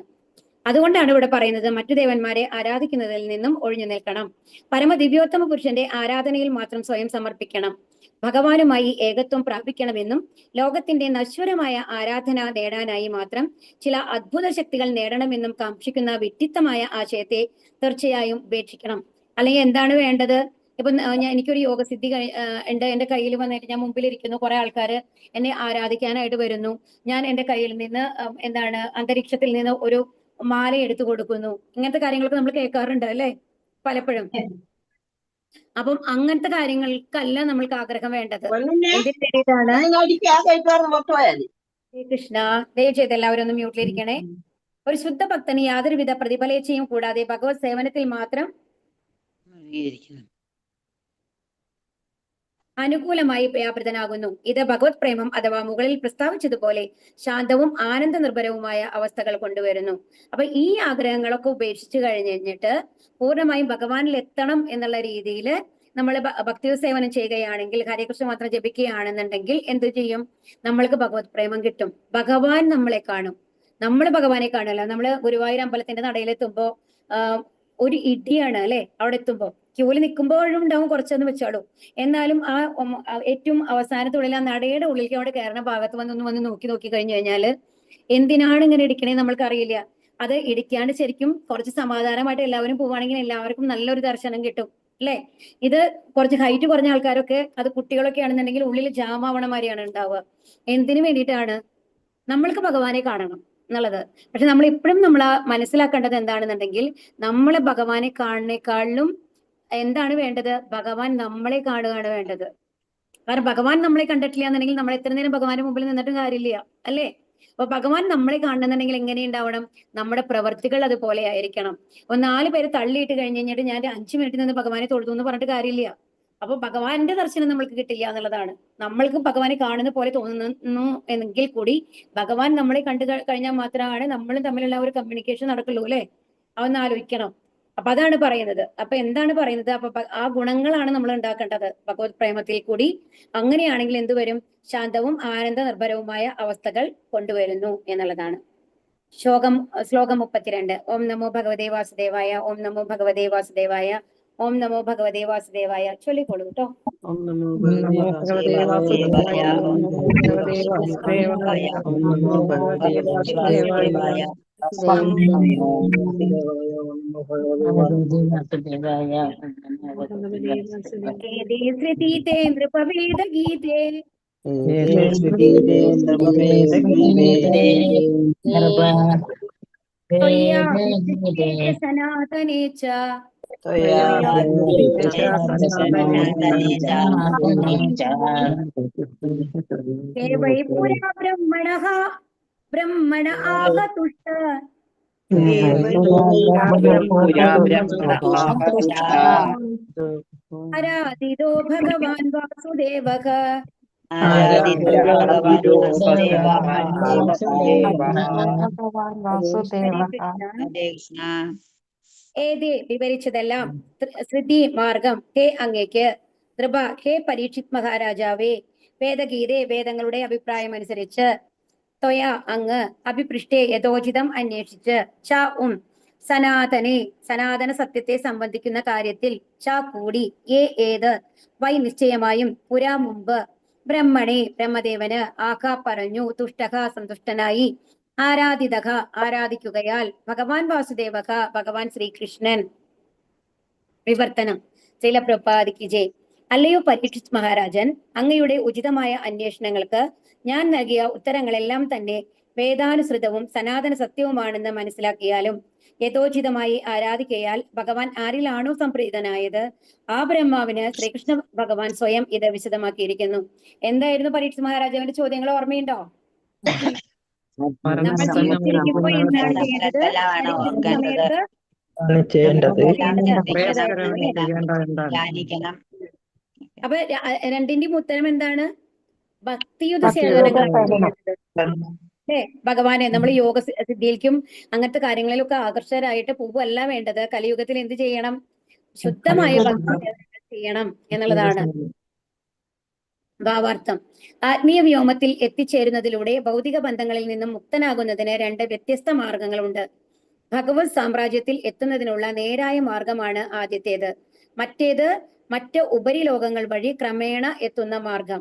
അതുകൊണ്ടാണ് ഇവിടെ പറയുന്നത് മറ്റു ദേവന്മാരെ ആരാധിക്കുന്നതിൽ നിന്നും ഒഴിഞ്ഞു നിൽക്കണം. പരമദിവ്യോത്തമ പുരുഷന്റെ ആരാധനയിൽ മാത്രം സ്വയം സമർപ്പിക്കണം. ഭഗവാനുമായി ഏകത്വം പ്രാപിക്കണമെന്നും ലോകത്തിന്റെ നശ്വരമായ ആരാധന നേടാനായി മാത്രം ചില അദ്ഭുത ശക്തികൾ നേടണമെന്നും കാക്ഷിക്കുന്ന വിഡ്ഢിത്തമായ ആശയത്തെ തീർച്ചയായും ഉപേക്ഷിക്കണം. അല്ലെങ്കിൽ എന്താണ് വേണ്ടത്? ഇപ്പൊ എനിക്കൊരു യോഗസിദ്ധി ഉണ്ട്, എന്റെ കയ്യിൽ വന്നിട്ട് ഞാൻ മുമ്പിലിരിക്കുന്നു, കുറെ ആൾക്കാർ എന്നെ ആരാധിക്കാനായിട്ട് വരുന്നു, ഞാൻ എന്റെ കയ്യിൽ നിന്ന് എന്താണ് അന്തരീക്ഷത്തിൽ നിന്ന് ഒരു മാല എടുത്തു കൊടുക്കുന്നു. ഇങ്ങനത്തെ കാര്യങ്ങളൊക്കെ നമ്മൾ കേൾക്കാറുണ്ട്, അല്ലെ? പലപ്പോഴും. അപ്പം അങ്ങനത്തെ കാര്യങ്ങൾക്കല്ല നമ്മൾക്ക് ആഗ്രഹം വേണ്ടത്. എന്തിനു വേണ്ടിയിട്ടാണ്? കൃഷ്ണ, ദയവ് ചെയ്ത് എല്ലാവരും ഒന്ന് മ്യൂട്ടിലിരിക്കണേ. ഒരു ശുദ്ധ ഭക്തന് യാതൊരുവിധ പ്രതിഫലേച്ഛയും കൂടാതെ ഭഗവത് സേവനത്തിൽ മാത്രം അനുകൂലമായി വ്യാപൃതനാകുന്നു. ഇത് ഭഗവത് പ്രേമം അഥവാ മുകളിൽ പ്രസ്താവിച്ചതുപോലെ ശാന്തവും ആനന്ദ നിർഭരവുമായ അവസ്ഥകൾ കൊണ്ടുവരുന്നു. അപ്പൊ ഈ ആഗ്രഹങ്ങളൊക്കെ ഉപേക്ഷിച്ചു കഴിഞ്ഞിട്ട് പൂർണ്ണമായും ഭഗവാനിൽ എത്തണം എന്നുള്ള രീതിയിൽ നമ്മൾ ഭക്തി സേവനം ചെയ്യുകയാണെങ്കിൽ, ഹരേകൃഷ്ണ മാത്രം ജപിക്കുകയാണെന്നുണ്ടെങ്കിൽ എന്ത് ചെയ്യും? നമ്മൾക്ക് ഭഗവത് പ്രേമം കിട്ടും. ഭഗവാൻ നമ്മളെ കാണും, നമ്മൾ ഭഗവാനെ കാണുമല്ലോ. നമ്മള് ഗുരുവായൂർ അമ്പലത്തിന്റെ നടയിലെത്തുമ്പോ ഒരു ഇടിയാണ്, അല്ലെ? അവിടെ എത്തുമ്പോ ക്യൂവിൽ നിൽക്കുമ്പോഴും ഉണ്ടാവും കുറച്ചൊന്ന് വെച്ചോളൂ. എന്നാലും ഏറ്റവും അവസാനത്തുള്ളിൽ ആ നടയുടെ ഉള്ളിലേക്ക് അവിടെ കയറുന്ന ഭാഗത്ത് വന്ന് നോക്കി കഴിഞ്ഞു കഴിഞ്ഞാല് എന്തിനാണ് ഇങ്ങനെ ഇടിക്കണേ നമ്മൾക്ക് അറിയില്ല. അത് ഇടിക്കാണ്ട് ശരിക്കും കുറച്ച് സമാധാനമായിട്ട് എല്ലാവരും പോവുകയാണെങ്കിൽ എല്ലാവർക്കും നല്ലൊരു ദർശനം കിട്ടും അല്ലെ. ഇത് കുറച്ച് ഹൈറ്റ് കുറഞ്ഞ ആൾക്കാരൊക്കെ, അത് കുട്ടികളൊക്കെ ആണെന്നുണ്ടെങ്കിൽ ഉള്ളിൽ ജാമാവണ മാതിരിയാണ് ഉണ്ടാവുക. എന്തിനു വേണ്ടിയിട്ടാണ്? നമ്മൾക്ക് ഭഗവാനെ കാണണം എന്നുള്ളത്. പക്ഷെ നമ്മൾ എപ്പോഴും മനസ്സിലാക്കേണ്ടത് എന്താണെന്നുണ്ടെങ്കിൽ, നമ്മളെ ഭഗവാനെ കാണുന്നേക്കാളിലും എന്താണ് വേണ്ടത്? ഭഗവാൻ നമ്മളെ കാണുകയാണ് വേണ്ടത്. കാരണം ഭഗവാൻ നമ്മളെ കണ്ടിട്ടില്ല എന്നുണ്ടെങ്കിൽ നമ്മൾ എത്ര നേരം ഭഗവാന്റെ മുമ്പിൽ നിന്നിട്ടും കാര്യമില്ല അല്ലേ. അപ്പൊ ഭഗവാൻ നമ്മളെ കാണണമെന്നുണ്ടെങ്കിൽ എങ്ങനെയുണ്ടാവണം? നമ്മുടെ പ്രവർത്തികൾ അതുപോലെ ആയിരിക്കണം. അപ്പൊ 4 പേര് തള്ളിയിട്ട് കഴിഞ്ഞിട്ട് ഞാൻ 5 മിനിറ്റ് നിന്ന് ഭഗവാനെ തൊഴുതു എന്ന് പറഞ്ഞിട്ട് കാര്യമില്ല. അപ്പൊ ഭഗവാന്റെ ദർശനം നമ്മൾക്ക് കിട്ടില്ല എന്നുള്ളതാണ്. നമ്മൾക്ക് ഭഗവാനെ കാണുന്ന പോലെ തോന്നുന്നു എങ്കിൽ കൂടി ഭഗവാൻ നമ്മളെ കണ്ടു കഴിഞ്ഞാൽ മാത്രമാണ് നമ്മളും തമ്മിലുള്ള ഒരു കമ്മ്യൂണിക്കേഷൻ നടക്കുള്ളൂ അല്ലെ. അതൊന്ന് ആലോചിക്കണം. അപ്പൊ അതാണ് പറയുന്നത്. അപ്പൊ എന്താണ് പറയുന്നത്? അപ്പൊ ആ ഗുണങ്ങളാണ് നമ്മൾ ഉണ്ടാക്കേണ്ടത് ഭഗവത് പ്രേമത്തിൽ കൂടി. അങ്ങനെയാണെങ്കിൽ എന്ത് വരും? ശാന്തവും ആനന്ദ നിർഭരവുമായ അവസ്ഥകൾ കൊണ്ടുവരുന്നു എന്നുള്ളതാണ്. ശ്ലോകം 32. ഓം നമോ ഭഗവതേ വാസുദേവായ, ഓം നമോ ഭഗവതേ വാസുദേവായ, ഓം നമോ ഭഗവതേ വാസുദേവായ. ചൊല്ലിക്കോളൂ കേട്ടോ. ഓം നമോ നമോ ഭഗവതേ വാസുദേവായ, ഓം നമോ ഭഗവതേ വാസുദേവായ, ഓം നമോ ഭഗവതേ വാസുദേവായ. ശ്രുതീതേ നൃപവേദ ഗീതേ സനാതനേ ച വൈ പുരാ ബ്രഹ്മണ ആഹതുഷ്ട ആരാധിതോ ഭഗവാൻ വാസുദേവഃ. ഏതേ വിവരിച്ചതെല്ലാം ശ്രുതി മാർഗം ഹേ അങ്ങേക്ക്, കൃപ ഹേ പരീക്ഷിത് മഹാരാജാവേ, വേദഗീതേ വേദങ്ങളുടെ അഭിപ്രായം അനുസരിച്ച്, ത്വയാ അങ്ങ്, അഭിപൃഷ്ടേ യഥോചിതം അന്വേഷിച്ച്, ച സനാതനെ സനാതന സത്യത്തെ സംബന്ധിക്കുന്ന കാര്യത്തിൽ, ച കൂടി, ഏത്, വൈ നിശ്ചയമായും, പുരാ മുമ്പ്, ബ്രഹ്മണേ ബ്രഹ്മദേവന്, ആകാ പറഞ്ഞു, തുഷ്ടക സന്തുഷ്ടനായി, ആരാധിതക ആരാധിക്കുകയാൽ, ഭഗവാൻ വാസുദേവക ഭഗവാൻ ശ്രീകൃഷ്ണൻ. വിവർത്തനം. ശ്രീല പ്രഭുപാദിക്ക് ജയ്. അല്ലയോ പരീക്ഷിത് മഹാരാജൻ, അങ്ങയുടെ ഉചിതമായ അന്വേഷണങ്ങൾക്ക് ഞാൻ നൽകിയ ഉത്തരങ്ങളെല്ലാം തന്നെ വേദാനുസൃതവും സനാതന സത്യവുമാണെന്ന് മനസ്സിലാക്കിയാലും യഥോചിതമായി ആരാധിക്കയാൽ ഭഗവാൻ ആരിലാണോ സംപ്രീതനായത് ആ ബ്രഹ്മാവിന് ശ്രീകൃഷ്ണ ഭഗവാൻ സ്വയം ഇത് വിശദമാക്കിയിരിക്കുന്നു. എന്തായിരുന്നു പരീക്ഷിത് മഹാരാജാവിന്റെ ചോദ്യങ്ങൾ ഓർമ്മയുണ്ടോ? നമ്മൾ ജീവിച്ചിരിക്കുമ്പോൾ എന്താണ് ചെയ്യേണ്ടത്? സമയത്ത് അപ്പൊ രണ്ടിന്റെയും ഉത്തരം എന്താണ്? ഭക്തിയുത സേവനങ്ങളാണ് ചെയ്യേണ്ടത് അല്ലേ. ഭഗവാനെ നമ്മൾ യോഗ സിദ്ധിയിലേക്കും അങ്ങനത്തെ കാര്യങ്ങളിലൊക്കെ ആകർഷകരായിട്ട് പോവുകയല്ല വേണ്ടത്. കലിയുഗത്തിൽ എന്ത് ചെയ്യണം? ശുദ്ധമായ ഭക്തി സേവനങ്ങൾ ചെയ്യണം എന്നുള്ളതാണ് ഭാവാർത്ഥം. ആത്മീയ വ്യോമത്തിൽ എത്തിച്ചേരുന്നതിലൂടെ ഭൗതിക ബന്ധങ്ങളിൽ നിന്നും മുക്തനാകുന്നതിന് 2 വ്യത്യസ്ത മാർഗങ്ങളുണ്ട്. ഭഗവത് സാമ്രാജ്യത്തിൽ എത്തുന്നതിനുള്ള നേരായ മാർഗമാണ് ആദ്യത്തേത്. മറ്റേത് മറ്റ് ഉപരിലോകങ്ങൾ വഴി ക്രമേണ എത്തുന്ന മാർഗം.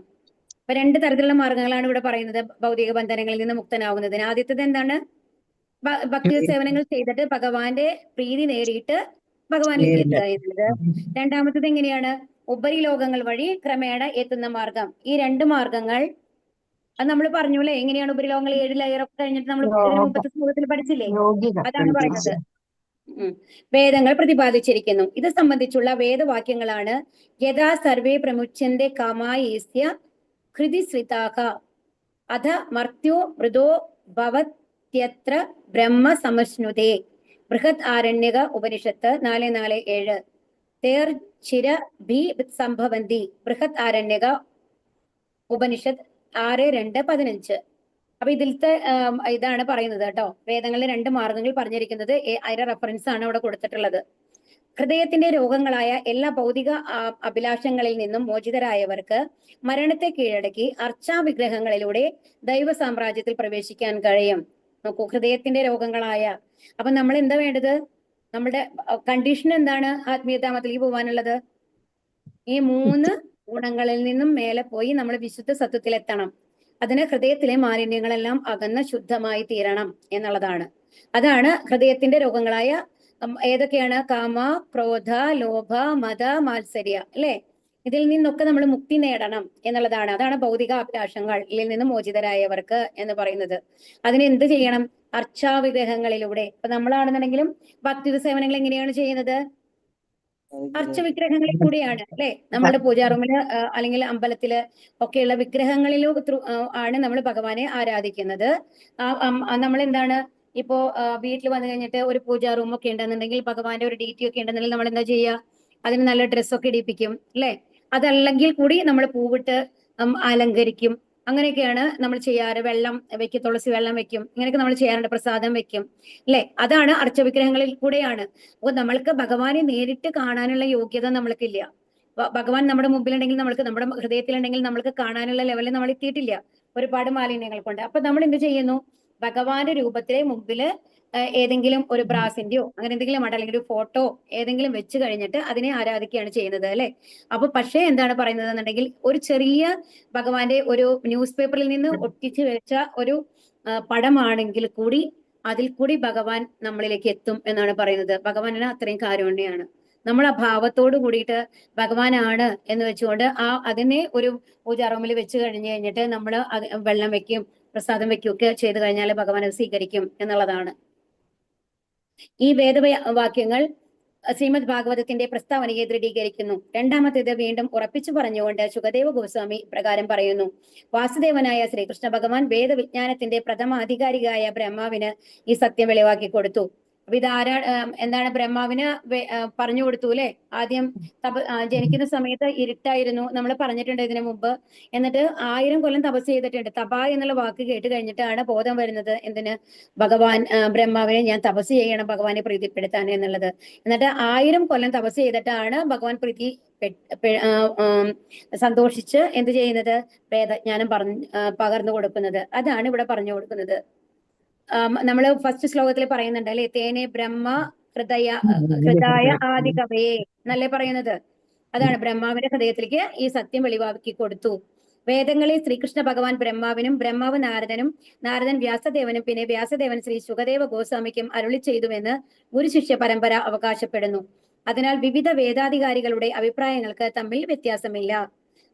അപ്പൊ 2 തരത്തിലുള്ള മാർഗങ്ങളാണ് ഇവിടെ പറയുന്നത് ഭൗതിക ബന്ധനങ്ങളിൽ നിന്ന് മുക്തനാവുന്നതിന്. ആദ്യത്തേത് എന്താണ്? ഭക്തി സേവനങ്ങൾ ചെയ്തിട്ട് ഭഗവാന്റെ പ്രീതി നേടിയിട്ട് ഭഗവാനിലേക്ക് എത്തുക എന്നുള്ളത്. രണ്ടാമത്തത് എങ്ങനെയാണ്? ഉപരിലോകങ്ങൾ വഴി ക്രമേണ എത്തുന്ന മാർഗം. ഈ 2 മാർഗങ്ങൾ അത് നമ്മൾ പറഞ്ഞു അല്ലെ. എങ്ങനെയാണ് ഉപരിലോകങ്ങൾ 7 ലെയറൊക്കെ കഴിഞ്ഞിട്ട് നമ്മൾ ഇതിന് മുമ്പത്തെ ശ്ലോകത്തിൽ പഠിച്ചില്ലേ? അതാണ് പറയുന്നത്. വേദങ്ങൾ പ്രതിപാദിച്ചിരിക്കുന്നു. ഇത് സംബന്ധിച്ചുള്ള വേദവാക്യങ്ങളാണ് യഥാ സർവേ പ്രമുച്യന്തെ കാമായേസ്യ ഹൃദി ശ്രിതാക അധ മർത്യോ മൃദോ ഭവത്യത്ര ബ്രഹ്മ സമശ്നുതേ. ബൃഹത് ആരണ്യക ഉപനിഷത്ത് 4:4-7. തേർ ചിര ഭി സംഭവന്തി. ബൃഹത് ആരണ്യക ഉപനിഷത്ത് 6:2-15. അപ്പൊ ഇതിലത്തെ ഇതാണ് പറയുന്നത് കേട്ടോ. വേദങ്ങളിലെ 2 മാർഗങ്ങൾ പറഞ്ഞിരിക്കുന്നത് അതിന്റെ റെഫറൻസ് ആണ് അവിടെ കൊടുത്തിട്ടുള്ളത്. ഹൃദയത്തിന്റെ രോഗങ്ങളായ എല്ലാ ഭൗതിക അഭിലാഷങ്ങളിൽ നിന്നും മോചിതരായവർക്ക് മരണത്തെ കീഴടക്കി അർച്ചാവിഗ്രഹങ്ങളിലൂടെ ദൈവ സാമ്രാജ്യത്തിൽ പ്രവേശിക്കാൻ കഴിയും. നോക്കൂ, ഹൃദയത്തിന്റെ രോഗങ്ങളായ. അപ്പൊ നമ്മൾ എന്താ വേണ്ടത്? നമ്മുടെ കണ്ടീഷൻ എന്താണ് ആത്മീയതാമത്തിലേക്ക് പോകാനുള്ളത്? ഈ 3 ഗുണങ്ങളിൽ നിന്നും മേലെ പോയി നമ്മൾ വിശുദ്ധ സത്വത്തിലെത്തണം. അതിന് ഹൃദയത്തിലെ മാലിന്യങ്ങളെല്ലാം അകന്ന് ശുദ്ധമായി തീരണം എന്നുള്ളതാണ്. അതാണ് ഹൃദയത്തിന്റെ രോഗങ്ങളായ ഏതൊക്കെയാണ്? കാമ, ക്രോധ, ലോഭ, മത, മാത്സര്യ, അല്ലെ? ഇതിൽ നിന്നൊക്കെ നമ്മൾ മുക്തി നേടണം എന്നുള്ളതാണ്. അതാണ് ഭൗതിക അഭിലാഷങ്ങളിൽ നിന്ന് മോചിതരായവർക്ക് എന്ന് പറയുന്നത്. അതിന് എന്ത് ചെയ്യണം? അർച്ചാവിഗ്രഹങ്ങളിലൂടെ. ഇപ്പൊ നമ്മളാണെന്നുണ്ടെങ്കിലും ഭക്തി സേവനങ്ങൾ എങ്ങനെയാണ് ചെയ്യുന്നത്? അർച്ചവിഗ്രഹങ്ങളിൽ കൂടിയാണ്, അല്ലെ? നമ്മളുടെ പൂജാറൂമില് അല്ലെങ്കിൽ അമ്പലത്തില് ഒക്കെയുള്ള വിഗ്രഹങ്ങളിലും ആണ് നമ്മൾ ഭഗവാനെ ആരാധിക്കുന്നത്. നമ്മൾ എന്താണ് ഇപ്പോ വീട്ടിൽ വന്നു കഴിഞ്ഞിട്ട് ഒരു പൂജാ റൂം ഒക്കെ ഉണ്ടെന്നുണ്ടെങ്കിൽ, ഭഗവാന്റെ ഒരു ഡീറ്റി ഒക്കെ ഉണ്ടെന്നുണ്ടെങ്കിൽ നമ്മൾ എന്താ ചെയ്യുക? അതിന് നല്ല ഡ്രസ്സൊക്കെ ഇടിപ്പിക്കും, അല്ലെ? അതല്ലെങ്കിൽ കൂടി നമ്മൾ പൂവിട്ട് അലങ്കരിക്കും. അങ്ങനെയൊക്കെയാണ് നമ്മൾ ചെയ്യാറ്. വെള്ളം വെക്കും, തുളസി വെള്ളം വെക്കും, ഇങ്ങനെയൊക്കെ നമ്മൾ ചെയ്യാറുണ്ട്. പ്രസാദം വെക്കും, അല്ലെ? അതാണ് അർച്ചവിഗ്രഹങ്ങളിൽ കൂടെയാണ്. അപ്പോൾ നമ്മൾക്ക് ഭഗവാനെ നേരിട്ട് കാണാനുള്ള യോഗ്യത നമ്മൾക്കില്ല. ഭഗവാൻ നമ്മുടെ മുമ്പിലുണ്ടെങ്കിൽ, നമ്മൾക്ക് നമ്മുടെ ഹൃദയത്തിലുണ്ടെങ്കിൽ നമ്മൾക്ക് കാണാനുള്ള ലെവലിൽ നമ്മൾ എത്തിയിട്ടില്ല, ഒരുപാട് മാലിന്യങ്ങൾ കൊണ്ട്. അപ്പൊ നമ്മൾ എന്ത് ചെയ്യുന്നു? ഭഗവാന്റെ രൂപത്തിലെ മുമ്പില് ഏതെങ്കിലും ഒരു ബ്രാസിന്റെയോ അങ്ങനെ എന്തെങ്കിലും മട അല്ലെങ്കിൽ ഒരു ഫോട്ടോ ഏതെങ്കിലും വെച്ച് കഴിഞ്ഞിട്ട് അതിനെ ആരാധിക്കുകയാണ് ചെയ്യുന്നത്, അല്ലെ? അപ്പൊ പക്ഷേ എന്താണ് പറയുന്നത് എന്നുണ്ടെങ്കിൽ, ഒരു ചെറിയ ഭഗവാന്റെ ഒരു ന്യൂസ് പേപ്പറിൽ നിന്ന് ഒട്ടിച്ചു വെച്ച ഒരു പടമാണെങ്കിൽ കൂടി അതിൽ കൂടി ഭഗവാൻ നമ്മളിലേക്ക് എത്തും എന്നാണ് പറയുന്നത്. ഭഗവാന് അത്രയും കാരുണ്യാണ്. നമ്മൾ ആ ഭാവത്തോട് കൂടിയിട്ട് ഭഗവാനാണ് എന്ന് വെച്ചുകൊണ്ട് അതിനെ ഒരു പൂജാറൂമിൽ വെച്ച് കഴിഞ്ഞു കഴിഞ്ഞിട്ട് നമ്മൾ വെള്ളം വെക്കും, പ്രസാദം വെക്കും ഒക്കെ ചെയ്തു കഴിഞ്ഞാൽ ഭഗവാൻ അത് സ്വീകരിക്കും എന്നുള്ളതാണ്. ഈ വേദവാക്യങ്ങൾ ശ്രീമദ് ഭാഗവതത്തിന്റെ പ്രസ്താവനയെ ദൃഢീകരിക്കുന്നു. രണ്ടാമത്തേത് വീണ്ടും ഉറപ്പിച്ചു പറഞ്ഞുകൊണ്ട് ശുകദേവ ഗോസ്വാമി പ്രകാരം പറയുന്നു: വാസുദേവനായ ശ്രീകൃഷ്ണ ഭഗവാൻ വേദവിജ്ഞാനത്തിന്റെ പ്രഥമാധികാരിയായ ബ്രഹ്മാവിന് ഈ സത്യം വെളിവാക്കി കൊടുത്തു. അപ്പൊ എന്താണ് ബ്രഹ്മാവിന് പറഞ്ഞു കൊടുത്തു, അല്ലെ? ആദ്യം ജനിക്കുന്ന സമയത്ത് ഇരുട്ടായിരുന്നു, നമ്മൾ പറഞ്ഞിട്ടുണ്ട് ഇതിനു മുമ്പ്. എന്നിട്ട് 1000 കൊല്ലം തപസ് ചെയ്തിട്ടുണ്ട്. തപ എന്നുള്ള വാക്ക് കേട്ട് കഴിഞ്ഞിട്ടാണ് ബോധം വരുന്നത്. എന്തിന്? ഭഗവാൻ ബ്രഹ്മാവിനെ ഞാൻ തപസ് ചെയ്യണം ഭഗവാനെ പ്രീതിപ്പെടുത്താൻ എന്നുള്ളത്. എന്നിട്ട് 1000 കൊല്ലം തപസ് ചെയ്തിട്ടാണ് ഭഗവാൻ പ്രീതി സന്തോഷിച്ച് എന്ത് ചെയ്യുന്നത്? വേദജ്ഞാനം പകർന്നു കൊടുക്കുന്നത്. അതാണ് ഇവിടെ പറഞ്ഞു കൊടുക്കുന്നത്. നമ്മൾ ഫസ്റ്റ് ശ്ലോകത്തിൽ പറയുന്നുണ്ട്, അല്ലെ? തേനെ ബ്രഹ്മ ഹൃദയ ആദികവേ എന്നല്ലേ പറയുന്നത്. അതാണ് ബ്രഹ്മാവിന്റെ ഹൃദയത്തിലേക്ക് ഈ സത്യം വെളിവാക്കി കൊടുത്തു. വേദങ്ങളിൽ ശ്രീകൃഷ്ണ ഭഗവാൻ ബ്രഹ്മാവിനും, ബ്രഹ്മാവ് നാരദനും, നാരദൻ വ്യാസദേവനും, പിന്നെ വ്യാസദേവൻ ശ്രീ ശുകദേവ ഗോസ്വാമിക്കും അരുളി ചെയ്തുവെന്ന് ഗുരു ശിഷ്യ പരമ്പര അവകാശപ്പെടുന്നു. അതിനാൽ വിവിധ വേദാധികാരികളുടെ അഭിപ്രായങ്ങൾക്ക് തമ്മിൽ വ്യത്യാസമില്ല.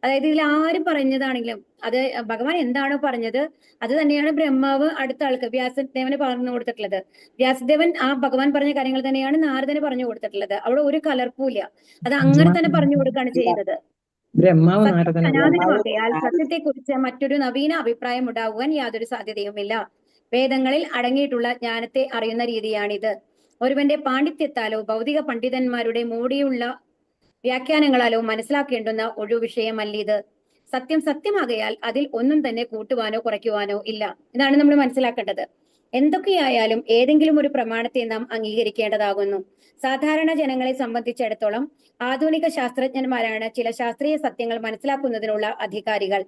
അതായത് ഇതിൽ ആരും പറഞ്ഞതാണെങ്കിലും അത് ഭഗവാൻ എന്താണോ പറഞ്ഞത് അത് തന്നെയാണ് ബ്രഹ്മാവ് അടുത്ത ആൾക്ക് വ്യാസദേവന് പറഞ്ഞു കൊടുത്തിട്ടുള്ളത്. വ്യാസദേവൻ ആ ഭഗവാൻ പറഞ്ഞ കാര്യങ്ങൾ തന്നെയാണ് നാരദന് പറഞ്ഞു കൊടുത്തിട്ടുള്ളത്. അവിടെ ഒരു കലർപ്പുമില്ല. അത് അങ്ങനെ തന്നെ പറഞ്ഞു കൊടുക്കുകയാണ് ചെയ്യുന്നത്. സത്യം അനാദിനമാകയാൽ സത്യത്തെക്കുറിച്ച് മറ്റൊരു നവീന അഭിപ്രായം ഉണ്ടാകുവാൻ യാതൊരു സാധ്യതയുമില്ല. വേദങ്ങളിൽ അടങ്ങിയിട്ടുള്ള ജ്ഞാനത്തെ അറിയുന്ന രീതിയാണിത്. ഒരുവന്റെ പാണ്ഡിത്യത്താലോ ഭൗതിക പണ്ഡിതന്മാരുടെ മൂടിയുള്ള വ്യാഖ്യാനങ്ങളാലോ മനസ്സിലാക്കേണ്ടുന്ന ഒരു വിഷയമല്ലിത്. സത്യം സത്യമാകയാൽ അതിൽ ഒന്നും തന്നെ കൂട്ടുവാനോ കുറയ്ക്കുവാനോ ഇല്ല. ഇതാണ് നമ്മൾ മനസ്സിലാക്കേണ്ടത്. എന്തൊക്കെയായാലും ഏതെങ്കിലും ഒരു പ്രമാണത്തെ നാം അംഗീകരിക്കേണ്ടതാകുന്നു. സാധാരണ ജനങ്ങളെ സംബന്ധിച്ചിടത്തോളം ആധുനിക ശാസ്ത്രജ്ഞന്മാരാണ് ചില ശാസ്ത്രീയ സത്യങ്ങൾ മനസ്സിലാക്കുന്നതിനുള്ള അധികാരികൾ.